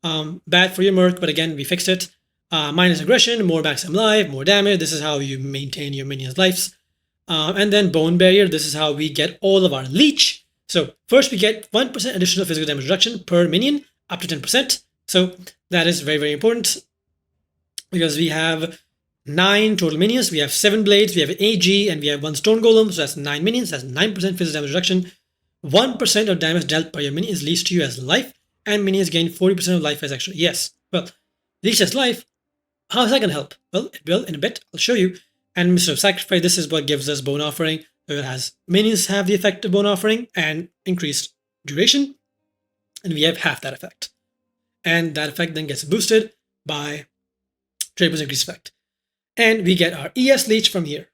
Bad for your Merc, but again, we fixed it. Minus aggression, more maximum life, more damage. This is how you maintain your minions' lives. And then Bone Barrier. This is how we get all of our leech. So first we get 1% additional physical damage reduction per minion, up to 10%. So that is very, very important because we have 9 total minions. We have 7 blades, we have an AG, and we have 1 stone golem. So that's 9 minions. That's 9% physical damage reduction. 1% of damage dealt by your minion is leached to you as life, and minions gain 40% of life as extra. Yes. Well, leech as life. How is that going to help? Well, it will in a bit. I'll show you. And Mr. Sacrifice, this is what gives us Bone Offering. It has minions have the effect of Bone Offering and increased duration. And we have half that effect. And that effect then gets boosted by Draper's increased effect. And we get our ES Leech from here.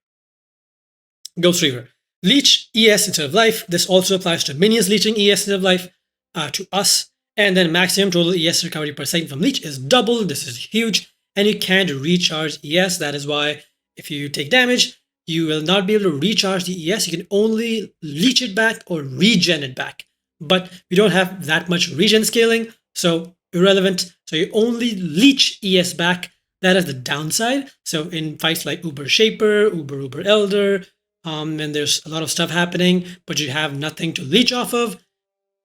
Ghost Reaver. Leech ES instead of life. This also applies to minions leeching ES instead of life to us. And then maximum total ES recovery per second from Leech is double. This is huge. And you can't recharge ES. That is why if you take damage, you will not be able to recharge the ES. You can only leech it back or regen it back. But we don't have that much regen scaling, so irrelevant. So you only leech ES back. That is the downside. So in fights like Uber Shaper, Uber Elder, and there's a lot of stuff happening, but you have nothing to leech off of.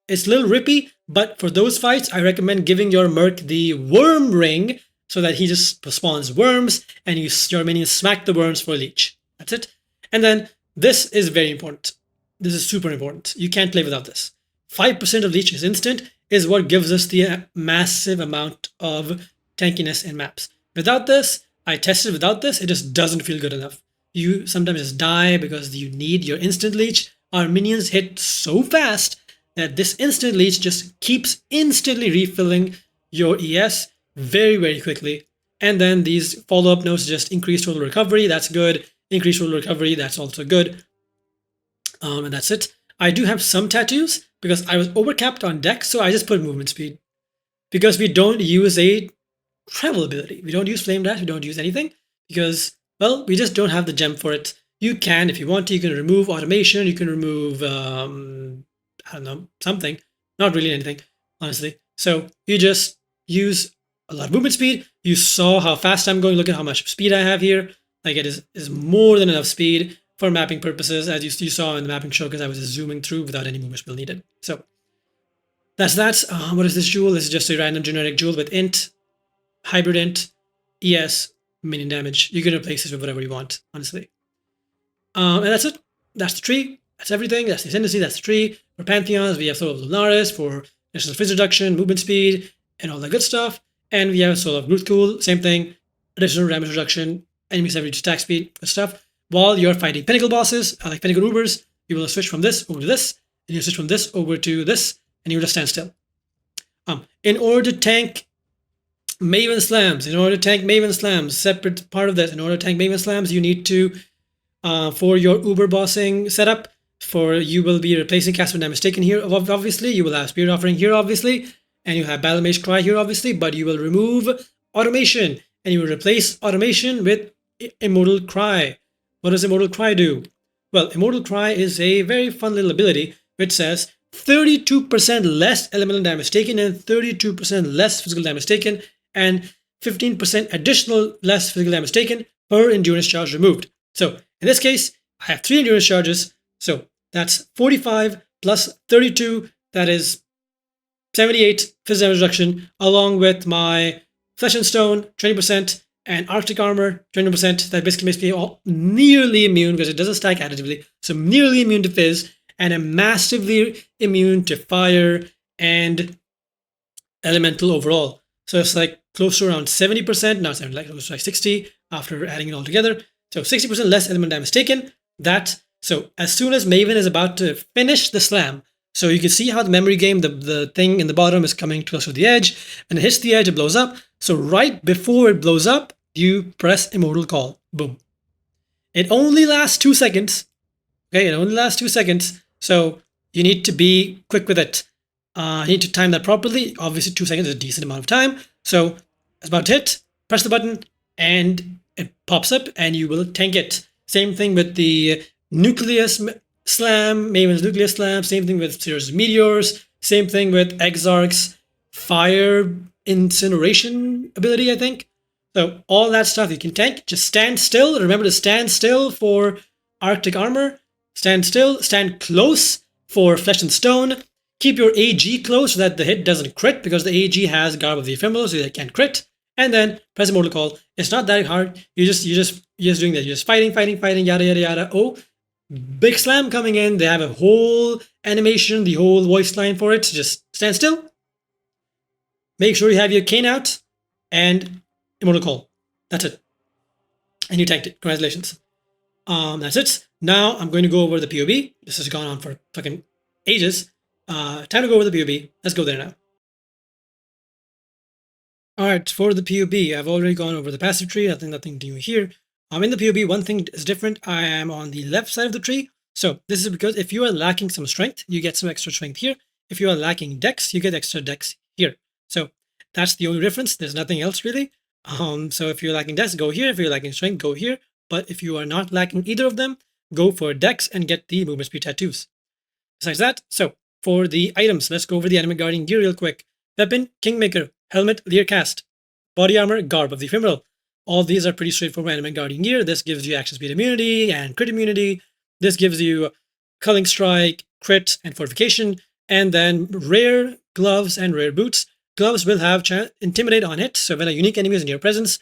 It's a little rippy, but for those fights, I recommend giving your Merc the Worm Ring so that he just spawns worms and your minions smack the worms for leech. That's it. And then this is very important. This is super important. You can't play without this. 5% of leech is instant is what gives us the massive amount of tankiness in maps. Without this, I tested without this, it just doesn't feel good enough. You sometimes just die because you need your instant leech. Our minions hit so fast that this instant leech just keeps instantly refilling your ES very, very quickly. And then these follow-up notes just increase total recovery, that's good. Increase total recovery, that's also good. And that's it. I do have some tattoos because I was overcapped on dex, so I just put movement speed. Because we don't use a travel ability. We don't use flame dash, we don't use anything. Because, well, we just don't have the gem for it. You can, if you want to, you can remove automation, you can remove, I don't know, something. Not really anything, honestly. So you just use a lot of movement speed. You saw how fast I'm going. Look at how much speed I have here. Like it is more than enough speed for mapping purposes, as you saw in the mapping show, because I was just zooming through without any movement speed needed. So that's that. What is this jewel? This is just a random generic jewel with int, hybrid int, ES, minion damage. You can replace this with whatever you want, honestly. And that's it. That's the tree. That's everything. That's the Ascendancy. That's the tree. For Pantheons, we have Soul of Lunaris for additional phys reduction, movement speed, and all that good stuff. And we have Soul of Grootcool, same thing. Additional damage reduction, enemy average attack speed, good stuff. While you're fighting Pinnacle bosses, like Pinnacle Ubers, you will switch from this over to this, and you switch from this over to this, and you will just stand still. In order to tank Maven Slams, separate part of this, in order to tank Maven Slams, you need to, for your Uber bossing setup, you will be replacing Cast when Damage Taken here, obviously. You will have Spirit Offering here, obviously. And you have Battle Mage Cry here, obviously. But you will remove Automation. And you will replace Automation with Immortal Cry. What does Immortal Cry do? Well, Immortal Cry is a very fun little ability which says 32% less elemental damage taken and 32% less physical damage taken and 15% additional less physical damage taken per endurance charge removed. So in this case, I have 3 endurance charges. So that's 45 plus 32, that is 78 physical damage reduction, along with my Flesh and Stone, 20%, and Arctic Armor, 20%. That basically makes me all nearly immune, because it doesn't stack additively, so I'm nearly immune to Fizz, and I'm massively immune to Fire and Elemental overall. So it's like close to around 70%, now it's like close to like 60 after adding it all together. So 60% less element damage taken. So as soon as Maven is about to finish the slam, so you can see how the memory game, the thing in the bottom is coming close to the edge, and it hits the edge, it blows up. So right before it blows up, you press Immortal Call. Boom. It only lasts 2 seconds. Okay, it only lasts 2 seconds. So you need to be quick with it. You need to time that properly. Obviously, 2 seconds is a decent amount of time. So it's about to hit, press the button, and it pops up, and you will tank it. Same thing with the Nucleus Slam, Maven's Nucleus Slam, same thing with Series of Meteors, same thing with Exarch's Fire Incineration ability, I think. So all that stuff you can tank. Just stand still. Remember to stand still for Arctic Armor. Stand still. Stand close for Flesh and Stone. Keep your AG close so that the hit doesn't crit, because the AG has Garb of the Ephemeral, so they can't crit. And then press Immortal Call. It's not that hard. You're just doing that. You're just fighting, yada yada yada. Oh, big slam coming in. They have a whole animation, the whole voice line for it. Just stand still. Make sure you have your cane out and Immortal Call. That's it. And you tanked it. Congratulations. That's it. Now I'm going to go over the POB. This has gone on for fucking ages. Time to go over the POB. Let's go there now. Alright, for the POB, I've already gone over the passive tree. Nothing new here. In the POB, one thing is different. I am on the left side of the tree. So this is because if you are lacking some strength, you get some extra strength here. If you are lacking dex, you get extra dex here. So that's the only difference. There's nothing else really. So if you're lacking dex, go here. If you're lacking strength, go here. But if you are not lacking either of them, go for dex and get the movement speed tattoos. Besides that, so for the items, let's go over the enemy guarding gear real quick. Weapon, Kingmaker, Helmet, Lear Cast, Body Armor, Garb of the Ephemeral. All these are pretty straightforward enemy guarding gear. This gives you action speed immunity and crit immunity. This gives you Culling Strike, crit, and fortification. And then rare gloves and rare boots. Gloves will have Intimidate on it, so when a unique enemy is in your presence,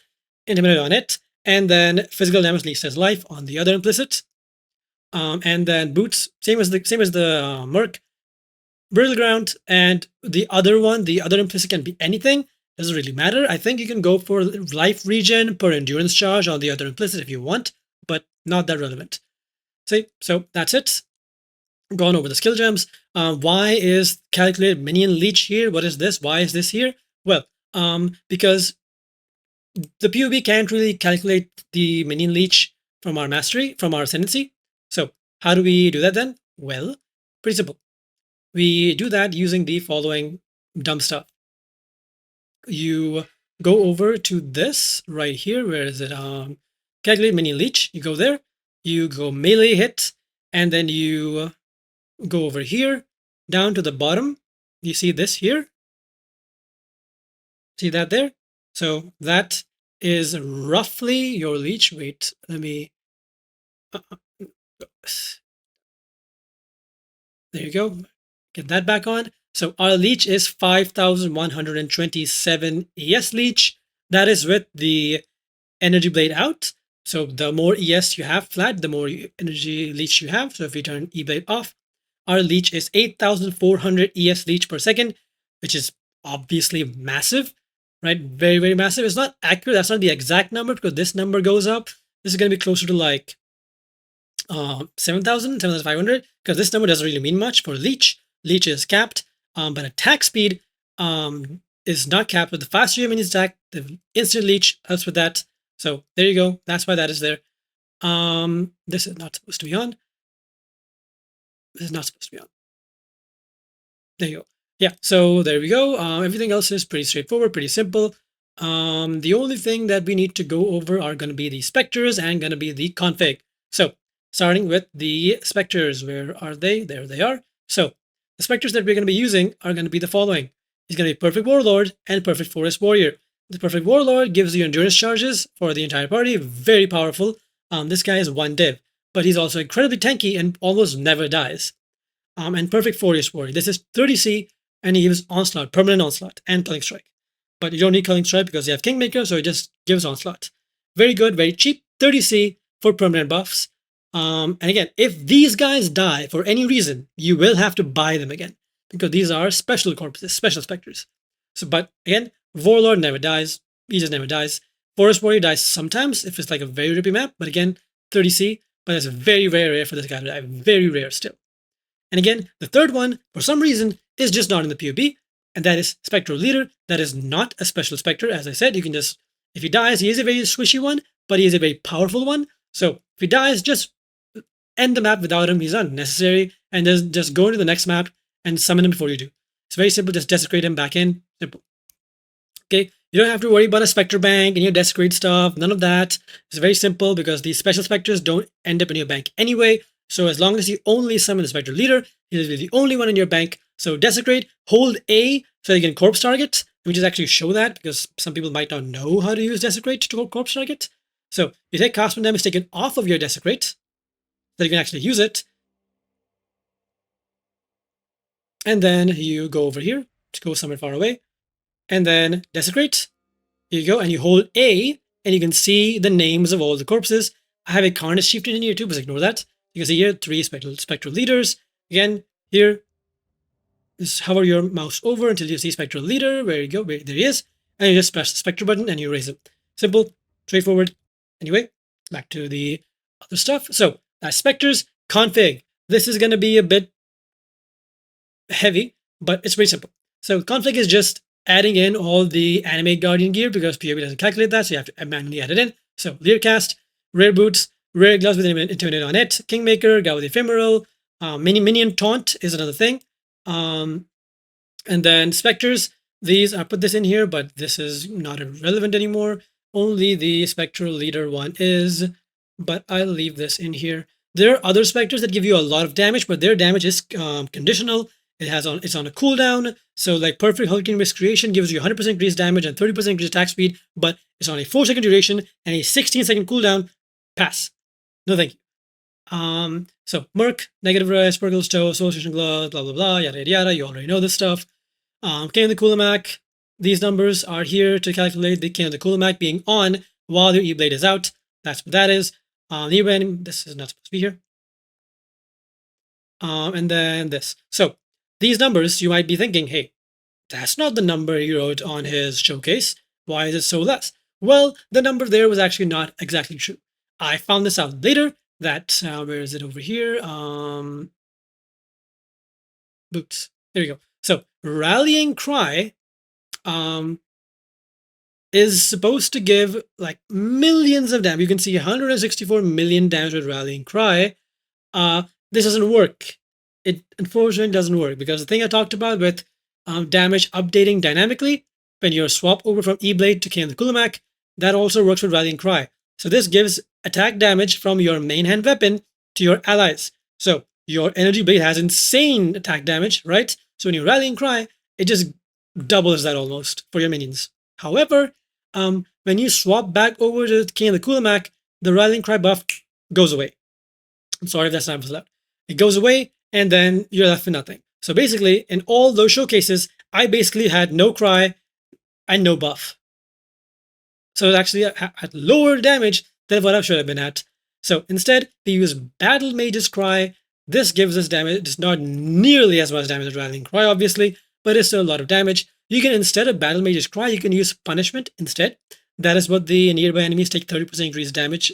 Intimidate on it. And then physical damage leads as life on the other implicit. And then boots, same as the Merc, brittle ground, and the other one, the other implicit can be anything. Doesn't really matter. I think you can go for life regen per endurance charge on the other implicit if you want, but not that relevant. See, so that's it. Gone over the skill gems. Why is calculated minion leech here? What is this? Why is this here? Well, because the POE can't really calculate the minion leech from our mastery, from our ascendancy. So how do we do that then? Well, pretty simple. We do that using the following dumb stuff. You go over to this right here. Where is it? Calculate minion leech. You go there. You go melee hit, and then you go over here down to the bottom. You see this here? See that there? So that is roughly your leech. Wait, let me. There you go. Get that back on. So our leech is 5,127 ES leech. That is with the energy blade out. So the more ES you have flat, the more energy leech you have. So if we turn E blade off, our leech is 8,400 ES leech per second, which is obviously massive, right? Very, very massive. It's not accurate. That's not the exact number because this number goes up. This is going to be closer to like 7,000, 7,500, because this number doesn't really mean much for leech. Leech is capped, but attack speed is not capped. But the faster your minions attack, the instant leech helps with that. So there you go. That's why that is there. This is not supposed to be on. This is not supposed to be on. There you go. Yeah, so there we go. Everything else is pretty straightforward, pretty simple. The only thing that we need to go over are going to be the Spectres and going to be the config. So starting with the Spectres, where are they? There they are. So the Spectres that we're going to be using are going to be the following. It's going to be Perfect Warlord and Perfect Forest Warrior. The Perfect Warlord gives you endurance charges for the entire party. Very powerful. This guy is 1 div, but he's also incredibly tanky and almost never dies. And Perfect Forest Warrior. This is 30C, and he gives Onslaught, permanent Onslaught, and Culling Strike. But you don't need Culling Strike because you have Kingmaker, so it just gives Onslaught. Very good, very cheap, 30C for permanent buffs. And again, if these guys die for any reason, you will have to buy them again because these are special corpses, special specters. So, but again, Warlord never dies. He just never dies. Forest Warrior dies sometimes if it's like a very rippy map, but again, 30C, but it's very, very rare for this guy to die. Very rare still. And again, the third one, for some reason, is just not in the POB, and that is Spectral Leader. That is not a special Spectre. As I said, you can just, if he dies, he is a very squishy one, but he is a very powerful one. So if he dies, just end the map without him. He's not necessary, and just go into the next map and summon him before you do. It's very simple. Just desecrate him back in. Simple. Okay, you don't have to worry about a Spectre bank and your desecrate stuff. None of that. It's very simple because these special Spectres don't end up in your bank anyway. So as long as you only summon the Spectre Leader, he will be the only one in your bank. So desecrate, hold A so you can corpse target. Let me just actually show that because some people might not know how to use desecrate to corpse target. So you take cast damage taken off of your desecrate so you can actually use it. And then you go over here to go somewhere far away. And then desecrate. Here you go. And you hold A and you can see the names of all the corpses. I have a Carnage Chieftain in here too, but ignore that. You can see here 3 spectral leaders. Again, here, just hover your mouse over until you see Spectral Leader. Where you go, there he is. And you just press the Spectre button and you raise it. Simple, straightforward. Anyway, back to the other stuff. So that's Spectres config. This is going to be a bit heavy, but it's very simple. So config is just adding in all the Animate Guardian gear because POE doesn't calculate that, so you have to manually add it in. So Learcast, Rare Boots, Rare Gloves with Intimidate on it, Kingmaker, Guy with Ephemeral, Minion Taunt is another thing. And then Spectres, these, I put this in here, but this is not relevant anymore. Only the Spectral Leader one is, but I'll leave this in here. There are other Spectres that give you a lot of damage, but their damage is conditional. It's on a cooldown. So like Perfect Hurricane Risk Creation gives you 100% increased damage and 30% increased attack speed, but it's on a 4-second duration and a 16-second cooldown. Pass. No thank you. So Merc, negative res, Purgle's toe, Association gloves, blah blah blah, yada yada yada. You already know this stuff. King of the Kulemak. These numbers are here to calculate the King of the Kulemak being on while your E-Blade is out. That's what that is. This is not supposed to be here. And then this. So these numbers, you might be thinking, hey, that's not the number he wrote on his showcase. Why is it so less? Well, the number there was actually not exactly true. I found this out later that, where is it over here? Boots. There you go. So Rallying Cry is supposed to give like millions of damage. You can see 164 million damage with Rallying Cry. This doesn't work. It unfortunately doesn't work because the thing I talked about with damage updating dynamically when you swap over from E-Blade to King of the Kulemak, that also works with Rallying Cry. So this gives attack damage from your main hand weapon to your allies. So your energy blade has insane attack damage, right? So when you Rallying Cry, it just doubles that almost for your minions. However, when you swap back over to King of the Kulemak, the Rallying Cry buff goes away. I'm sorry if that's not loud. It goes away, and then you're left with nothing. So basically, in all those showcases, I basically had no cry and no buff. So it actually had lower damage than what I should have been at. So instead, they use Battle Mage's Cry. This gives us damage. It's not nearly as much damage as Rallying Cry, obviously, but it's still a lot of damage. You can, instead of Battle Mage's Cry, you can use Punishment instead. That is what the nearby enemies take 30% increased damage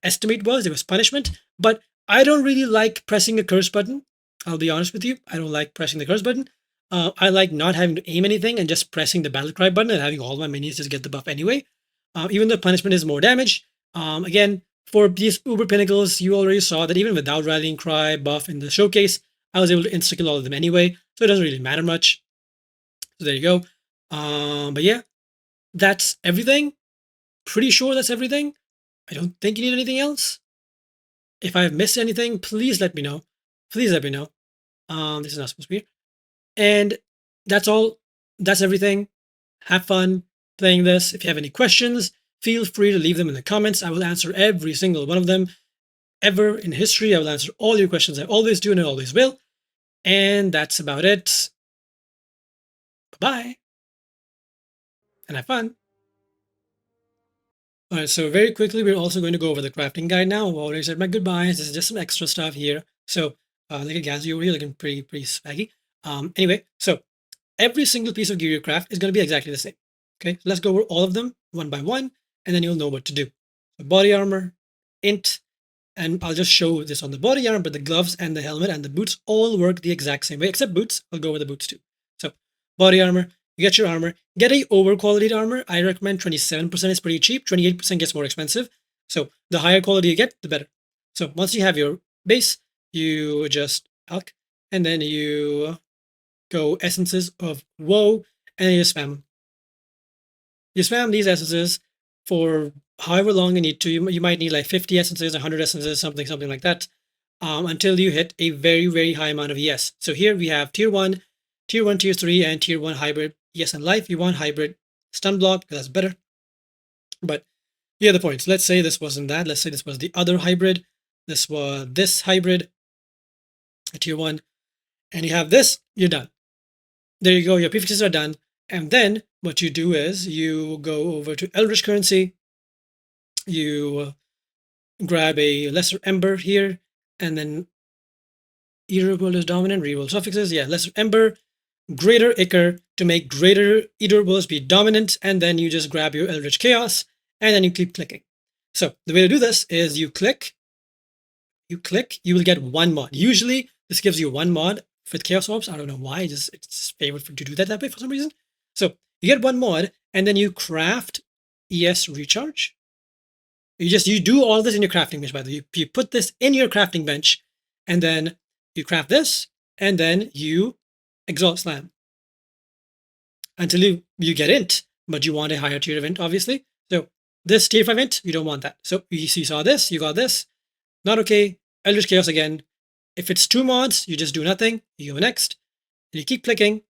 estimate was. It was Punishment. But I don't really like pressing the curse button. I'll be honest with you. I don't like pressing the curse button. I like not having to aim anything and just pressing the battle cry button and having all my minions just get the buff anyway. Even though punishment is more damage. Again, for these Uber Pinnacles, you already saw that even without Rallying Cry buff in the showcase, I was able to insta-kill all of them anyway, so it doesn't really matter much. So there you go. But yeah, that's everything. Pretty sure that's everything. I don't think you need anything else. If I've missed anything, please let me know. Please let me know. This is not supposed to be here. And that's all. That's everything. Have fun playing this. If you have any questions, feel free to leave them in the comments. I will answer every single one of them. Ever in history, I will answer all your questions. I always do and I always will. And that's about it. Bye-bye. And have fun. All right, so very quickly, we're also going to go over the crafting guide now. I've already said my goodbyes. This is just some extra stuff here. So, look at Gazi over here looking pretty swaggy. Anyway, so every single piece of gear you craft is going to be exactly the same. Okay, so let's go over all of them one by one, and then you'll know what to do. So body armor, int, and I'll just show this on the body armor, but the gloves and the helmet and the boots all work the exact same way, except boots. I'll go over the boots too. So body armor, you get your armor. Get a over-quality armor. I recommend 27% is pretty cheap. 28% gets more expensive. So the higher quality you get, the better. So once you have your base, you just alch, and then you go essences of woe, and then you spam. You spam these essences for however long you need to. You might need like 50 essences, 100 essences, something like that, until you hit a very high amount of ES. So here we have tier 1, tier 3, and tier 1 hybrid ES and life. You want hybrid stun block because that's better. But here are the points. Let's say this wasn't that. Let's say this was the other hybrid. This was this hybrid, tier 1, and you have this, you're done. There you go, your prefixes are done. And then what you do is you go over to Eldritch Currency, you grab a Lesser Ember here, and then Eater is dominant, reroll suffixes. Yeah, Lesser Ember, Greater Ichor to make Greater Eater be dominant, and then you just grab your Eldritch Chaos, and then you keep clicking. So the way to do this is you click, you will get one mod. Usually this gives you one mod with Chaos Orbs. I don't know why, it's favored to do that way for some reason. So you get one mod, and then you craft ES Recharge. You do all this in your crafting bench, by the way. You put this in your crafting bench, and then you craft this, and then you Exalt Slam. Until you get int, but you want a higher tier event, obviously. So this tier 5 int, you don't want that. So you saw this, you got this. Not okay. Eldritch Chaos again. If it's 2 mods, you just do nothing. You go next. And you keep clicking.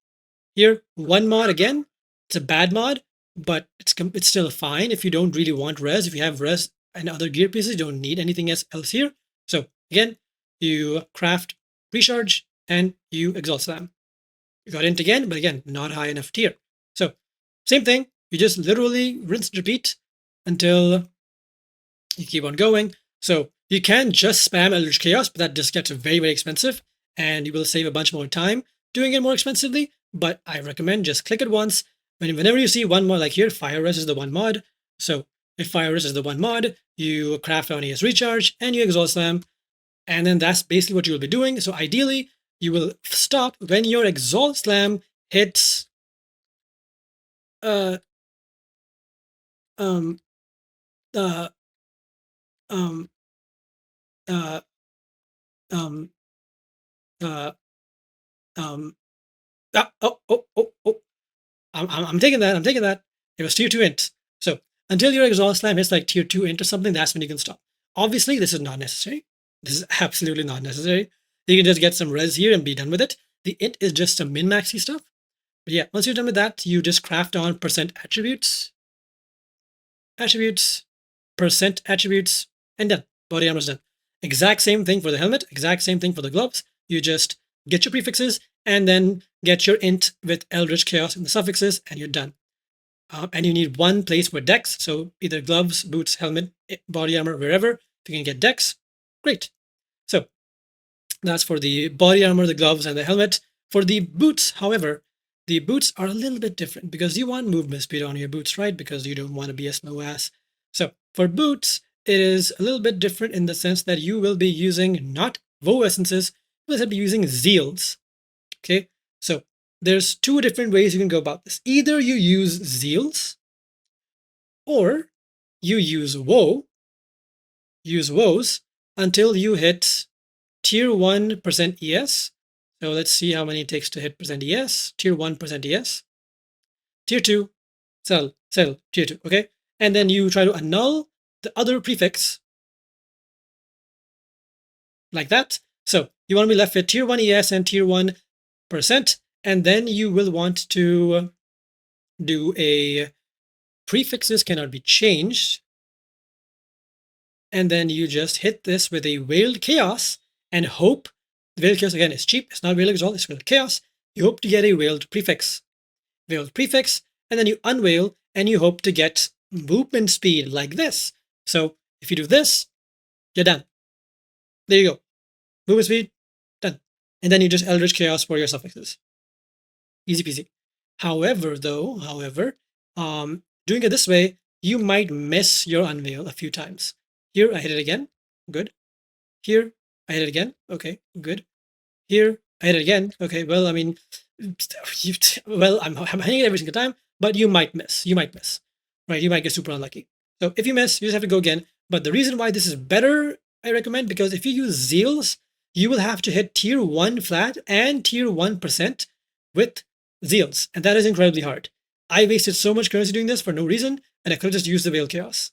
Here, 1 mod again. It's a bad mod, but it's still fine if you don't really want res. If you have res and other gear pieces, you don't need anything else here. So Again, you craft recharge and you exalt slam. You got int again, but again, not high enough tier. So same thing, you just literally rinse and repeat until you keep on going. So you can just spam Eldritch Chaos, but that just gets very, very expensive and you will save a bunch more time doing it more expensively. But I recommend just click it once. Whenever you see one mod, like here, Fire Res is the one mod. So if Fire Res is the one mod, you craft on ES Recharge and you Exalt Slam. And then that's basically what you'll be doing. So ideally, you will stop when your Exalt Slam hits uh um uh um uh um uh um oh, I'm taking that. I'm taking that. It was tier 2 int. So until your exhaust slam hits like tier 2 int or something, that's when you can stop. Obviously, this is not necessary. This is absolutely not necessary. You can just get some res here and be done with it. The int is just some min-maxy stuff. But yeah, once you're done with that, you just craft on percent attributes, percent attributes, and done. Body armor's done. Exact same thing for the helmet, exact same thing for the gloves. You just get your prefixes and then get your int with Eldritch Chaos in the suffixes, and you're done. And you need one place for dex, so either gloves, boots, helmet, body armor, wherever. If you can get dex, great. So that's for the body armor, the gloves, and the helmet. For the boots, however, the boots are a little bit different because you want movement speed on your boots, right? Because you don't want to be a slow ass. So for boots, it is a little bit different in the sense that you will be using not woe essences, you will be using zeals. Okay, so there's two different ways you can go about this. Either you use zeals or you use woes until you hit tier 1% ES. So let's see how many it takes to hit percent ES. Tier 1% ES. Tier 2, settle, tier 2, okay? And then you try to annul the other prefix like that. So you want to be left with tier 1 ES and tier 1%, and then you will want to do a prefixes cannot be changed. And then you just hit this with a Veiled Chaos and hope. The Veiled Chaos, again, is cheap. It's not Veiled Exalt, it's Veiled Chaos. You hope to get a Veiled Prefix. Veiled Prefix, and then you unveil and you hope to get movement speed like this. So if you do this, you're done. There you go. Movement speed, done. And then you just Eldritch Chaos for your suffixes. Easy peasy. However, doing it this way, you might miss your unveil a few times. Here, I hit it again. Good. Here, I hit it again. Okay, good. Here, I hit it again. Okay, well, I mean, I'm hitting it every single time, but you might miss. Right? You might get super unlucky. So if you miss, you just have to go again. But the reason why this is better, I recommend, because if you use zeals, you will have to hit tier 1 flat and tier 1% with zeals, and that is incredibly hard. I wasted so much currency doing this for no reason, and I could have just used the Veil Chaos.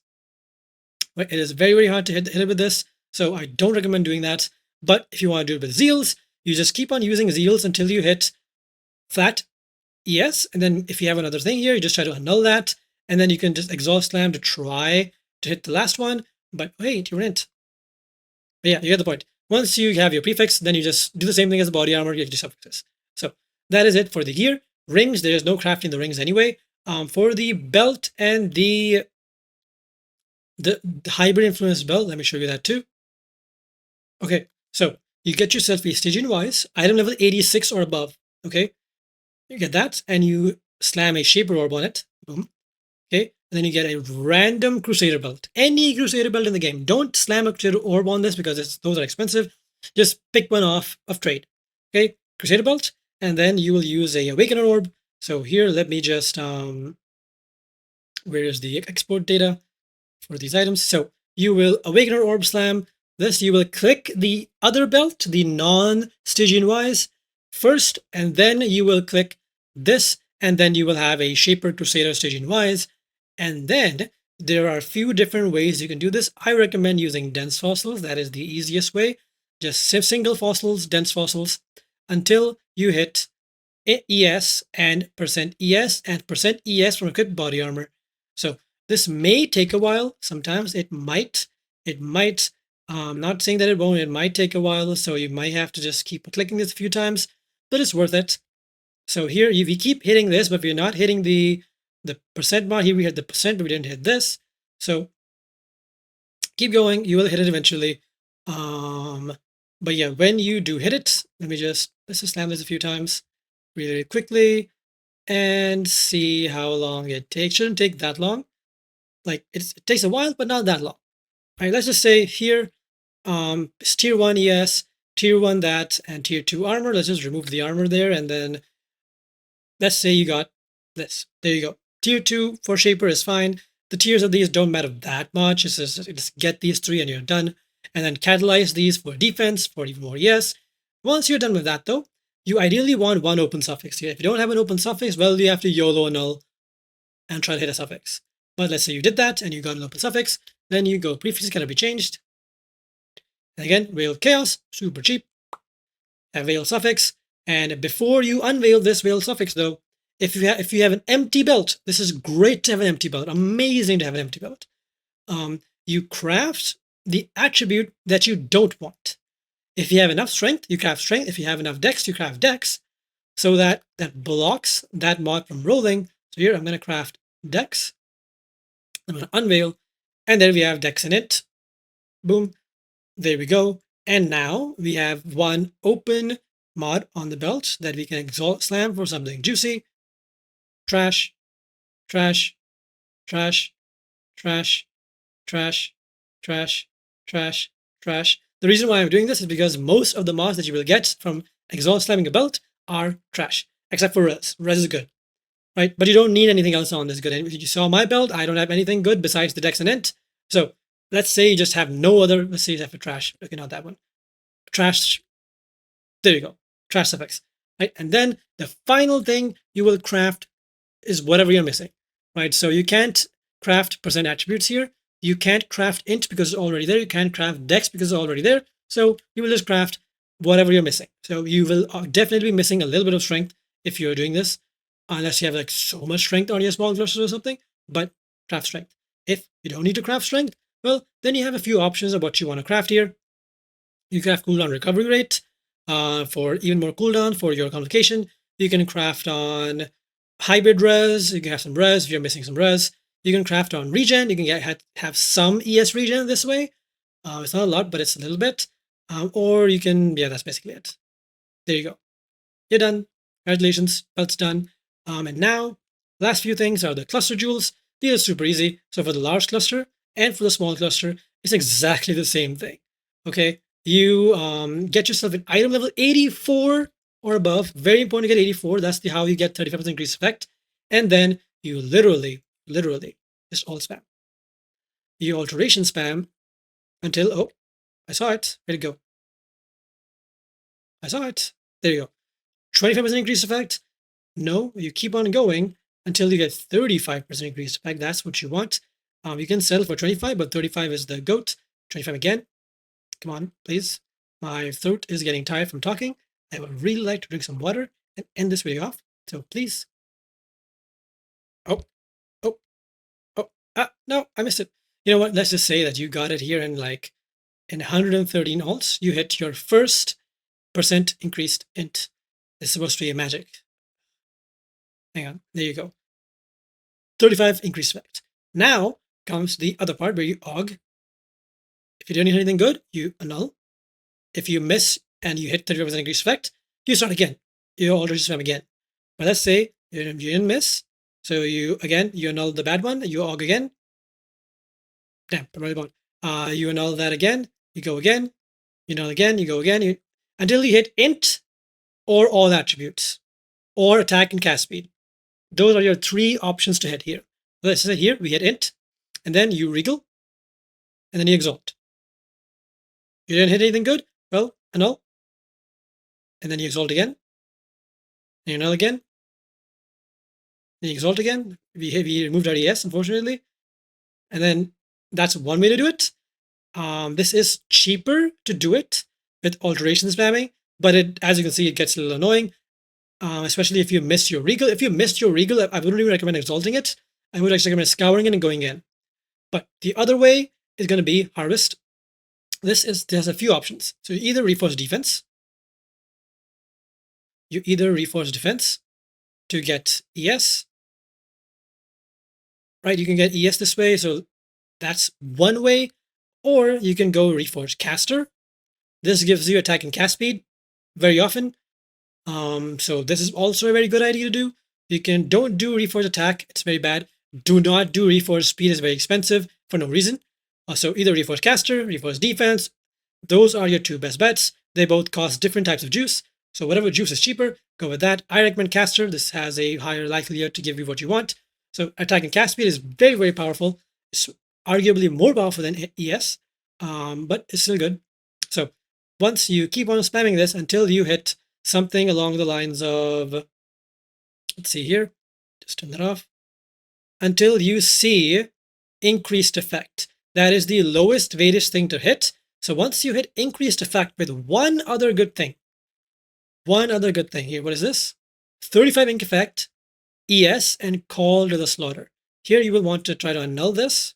Right? It is very, very hard to hit it with this, so I don't recommend doing that. But if you want to do it with zeals, you just keep on using zeals until you hit flat ES, and then if you have another thing here, you just try to annul that, and then you can just exhaust slam to try to hit the last one, but wait, you're int. But yeah, you get the point. Once you have your prefix, then you just do the same thing as the body armor, you get your suffixes. So that is it for the gear. Rings, there is no crafting the rings anyway. For the belt and the hybrid influence belt, let me show you that too. Okay, so you get yourself a Stygian Wise, item level 86 or above. Okay, you get that, and you slam a Shaper Orb on it. Boom. Okay, and then you get a random Crusader belt. Any Crusader belt in the game. Don't slam a Crusader Orb on this because those are expensive. Just pick one off of trade. Okay, Crusader belt, and then you will use a Awakener Orb. So here, let me just where is the export data for these items? So you will Awakener Orb slam this. You will click the other belt, the non-Stygian Wise first, and then you will click this, and then you will have a Shaper Crusader Stygian Wise. And then there are a few different ways you can do this. I recommend using dense fossils. That is the easiest way. Just single fossils, dense fossils, until you hit ES and %ES and %ES from equipped body armor. So this may take a while. Sometimes it might Not saying that it won't, it might take a while, so you might have to just keep clicking this a few times, but it's worth it. So here we keep hitting this, but we're not hitting the percent bar. Here we hit the percent, but we didn't hit this. So keep going, you will hit it eventually. But yeah, when you do hit it, let's just slam this a few times really quickly and see how long it takes. Shouldn't take that long. Like it takes a while, but not that long. All right, let's just say here, it's tier 1 ES, tier 1 that, and tier 2 armor. Let's just remove the armor there, and then let's say you got this. There you go. Tier 2 for Shaper is fine. The tiers of these don't matter that much. It's just get these 3 and you're done. And then catalyze these for defense, for even more ES. Once you're done with that though, you ideally want one open suffix here. If you don't have an open suffix, well, you have to YOLO null and try to hit a suffix. But let's say you did that and you got an open suffix, then you go prefix cannot be changed. And again, veil chaos, super cheap. A veil suffix. And before you unveil this veil suffix though, if you have an empty belt, this is great to have an empty belt. Amazing to have an empty belt. You craft the attribute that you don't want. If you have enough strength, you craft strength. If you have enough dex, you craft dex. So that blocks that mod from rolling. So here I'm going to craft dex. I'm going to unveil. And there we have dex in it. Boom. There we go. And now we have one open mod on the belt that we can exalt slam for something juicy. Trash, trash, trash, trash, trash, trash, trash, trash. The reason why I'm doing this is because most of the mods that you will get from exalt slamming a belt are trash, except for res. Res is good, right? But you don't need anything else on this good. And if you saw my belt, I don't have anything good besides the dex and int. So let's say you just have no other. Let's say you have a trash. Okay, not that one. Trash. There you go. Trash suffix, right? And then the final thing you will craft is whatever you're missing, right? So you can't craft percent attributes here. You can't craft int because it's already there. You can't craft dex because it's already there. So you will just craft whatever you're missing. So you will definitely be missing a little bit of strength if you're doing this, unless you have like so much strength on your small clusters or something, but craft strength. If you don't need to craft strength, well, then you have a few options of what you want to craft here. You craft cooldown recovery rate for even more cooldown for your complication. You can craft on hybrid res. You can have some res if you're missing some res. You can craft on regen. You can have some ES regen this way. It's not a lot, but it's a little bit. Or you can, yeah, that's basically it. There you go. You're done. Congratulations, belt's done. And now, last few things are the cluster jewels. These are super easy. So for the large cluster and for the small cluster, it's exactly the same thing. Okay, you get yourself an item level 84 or above. Very important to get 84. That's how you get 35% increase effect. And then you literally just alt spam. You alteration spam until, oh, I saw it. Where'd it go? I saw it. There you go. 25% increase effect. No, you keep on going until you get 35% increase effect. That's what you want. You can sell for 25, but 35 is the goat. 25 again. Come on, please. My throat is getting tired from talking. I would really like to drink some water and end this video off. So please. Oh, no, I missed it. You know what? Let's just say that you got it here in 113 alts. You hit your first percent increased int. It's supposed to be a magic. Hang on, there you go. 35 increased effect. Now comes the other part where you aug. If you don't hit anything good, you annul. If you miss and you hit 35% increased effect, you start again. You already spam again. But let's say you didn't miss. So you annul the bad one, you aug again. Damn, right about. You annul that again, you go again, you annul again, you go again, until you hit int or all attributes, or attack and cast speed. Those are your 3 options to hit here. Let's say here we hit int, and then you regal, and then you exalt. You didn't hit anything good? Well, annul. And then you exalt again. And you annul again. Then you exalt again. We removed our ES, unfortunately. And then that's one way to do it. This is cheaper to do it with alteration spamming, but as you can see, it gets a little annoying, especially if you missed your regal. If you missed your regal, I wouldn't even recommend exalting it. I would actually recommend scouring it and going in. But the other way is going to be harvest. there's a few options. So you either reinforce defense, to get ES, right? You can get ES this way, so that's one way, or you can go reforge caster. This gives you attack and cast speed very often. So this is also a very good idea to do. You can don't do reforge attack, it's very bad. Do not do reforge speed, is very expensive for no reason. So either reforge caster, reforge defense, those are your two best bets. They both cost different types of juice. So whatever juice is cheaper, go with that. I recommend caster. This has a higher likelihood to give you what you want. So attack and cast speed is very, very powerful. It's arguably more powerful than ES, but it's still good. So once you keep on spamming this until you hit something along the lines of, let's see here, just turn that off, until you see increased effect. That is the lowest weightage thing to hit. So once you hit increased effect with one other good thing here, what is this? 35 ink effect, ES, and call to the slaughter. Here you will want to try to annul this.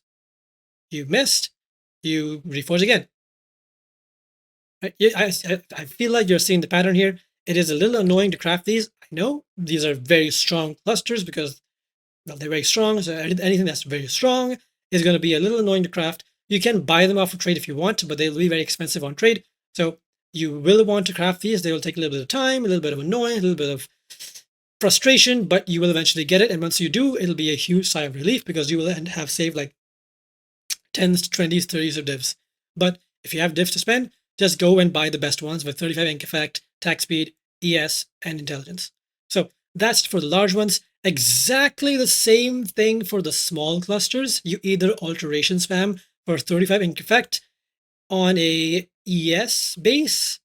You missed, you reforge again. Right? I feel like you're seeing the pattern here. It is a little annoying to craft these. I know these are very strong clusters because, well, they're very strong. So anything that's very strong is going to be a little annoying to craft. You can buy them off of trade if you want, but they'll be very expensive on trade. So you will want to craft these. They will take a little bit of time, a little bit of annoying, a little bit of frustration, but you will eventually get it. And once you do, it'll be a huge sigh of relief because you will have saved like 10s, 20s, 30s of divs. But if you have divs to spend, just go and buy the best ones with 35 ink effect, attack speed, ES, and intelligence. So that's for the large ones. Exactly the same thing for the small clusters. You either alteration spam for 35 ink effect on a ES base,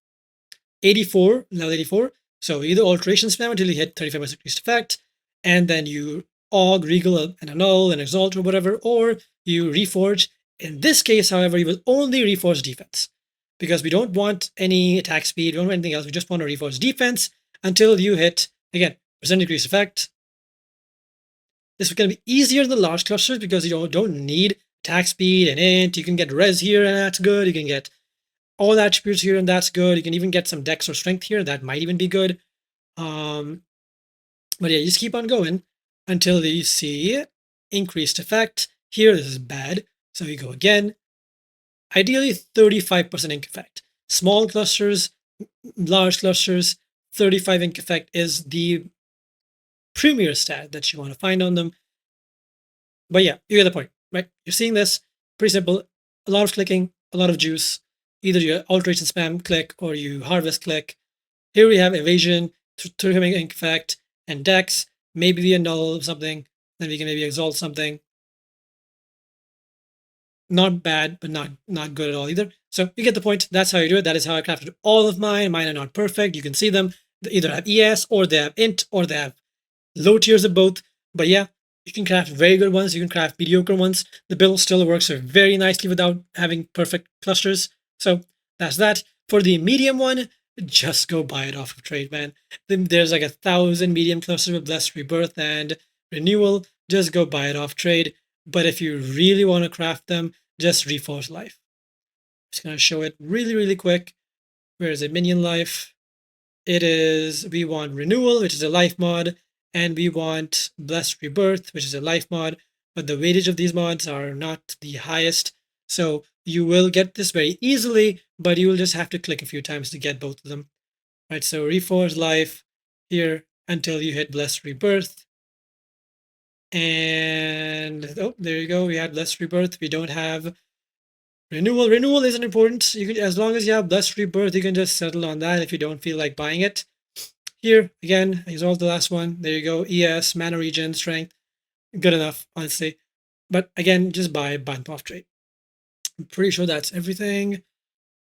84, level 84. So either alteration spam until you hit 35% increased effect, and then you aug, regal, and annul, and exalt, or whatever, or you reforge. In this case, however, you will only reforge defense because we don't want any attack speed, we don't want anything else. We just want to reforge defense until you hit, again, percent increase effect. This is going to be easier than large clusters because you don't need attack speed and int. You can get res here and that's good. You can get all attributes here and that's good. You can even get some dex or strength here. That might even be good. But yeah, you just keep on going until you see increased effect. Here, this is bad. So you go again. Ideally, 35% ink effect. Small clusters, large clusters, 35 ink effect is the premier stat that you want to find on them. But yeah, you get the point, right? You're seeing this, pretty simple. A lot of clicking, a lot of juice. Either you alteration spam click or you harvest click. Here we have evasion, 35 ink effect, and dex. Maybe we annul something, then we can maybe exalt something. Not bad, but not good at all either. So you get the point. That's how you do it. That is how I crafted all of mine. Mine are not perfect. You can see them. They either have ES or they have int or they have low tiers of both. But yeah, you can craft very good ones. You can craft mediocre ones. The build still works very nicely without having perfect clusters. So that's that. For the medium one, just go buy it off of trade, man. There's like 1,000 medium clusters with Blessed Rebirth and Renewal. Just go buy it off trade. But if you really want to craft them, just reforge life. I'm just going to show it really, really quick. Where is it? Minion life. It is, we want Renewal, which is a life mod, and we want Blessed Rebirth, which is a life mod, but the weightage of these mods are not the highest. So you will get this very easily, but you will just have to click a few times to get both of them. Right, so reforge life here until you hit Blessed Rebirth. And oh, there you go. We had Blessed Rebirth. We don't have Renewal. Renewal isn't important. You can, as long as you have Blessed Rebirth, you can just settle on that if you don't feel like buying it. Here again, exalt the last one. There you go. ES, mana regen, strength. Good enough, honestly. But again, just buy bump off trade. I'm pretty sure that's everything.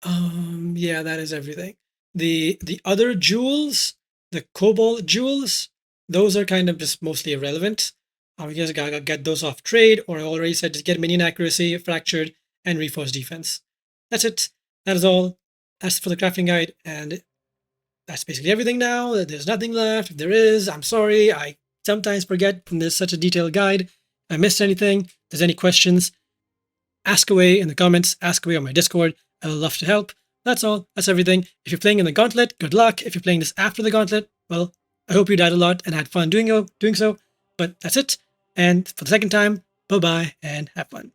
Yeah, that is everything. The other jewels, the cobalt jewels, those are kind of just mostly irrelevant. You just gotta get those off trade, or I already said just get minion accuracy, fractured, and reforce defense. That's it. That is all. That's for the crafting guide, and that's basically everything now. There's nothing left. If there is, I'm sorry. I sometimes forget when there's such a detailed guide. If I missed anything, if there's any questions, ask away in the comments, ask away on my Discord. I would love to help. That's all. That's everything. If you're playing in the Gauntlet, good luck. If you're playing this after the Gauntlet, well, I hope you died a lot and had fun doing so. But that's it. And for the second time, bye-bye and have fun.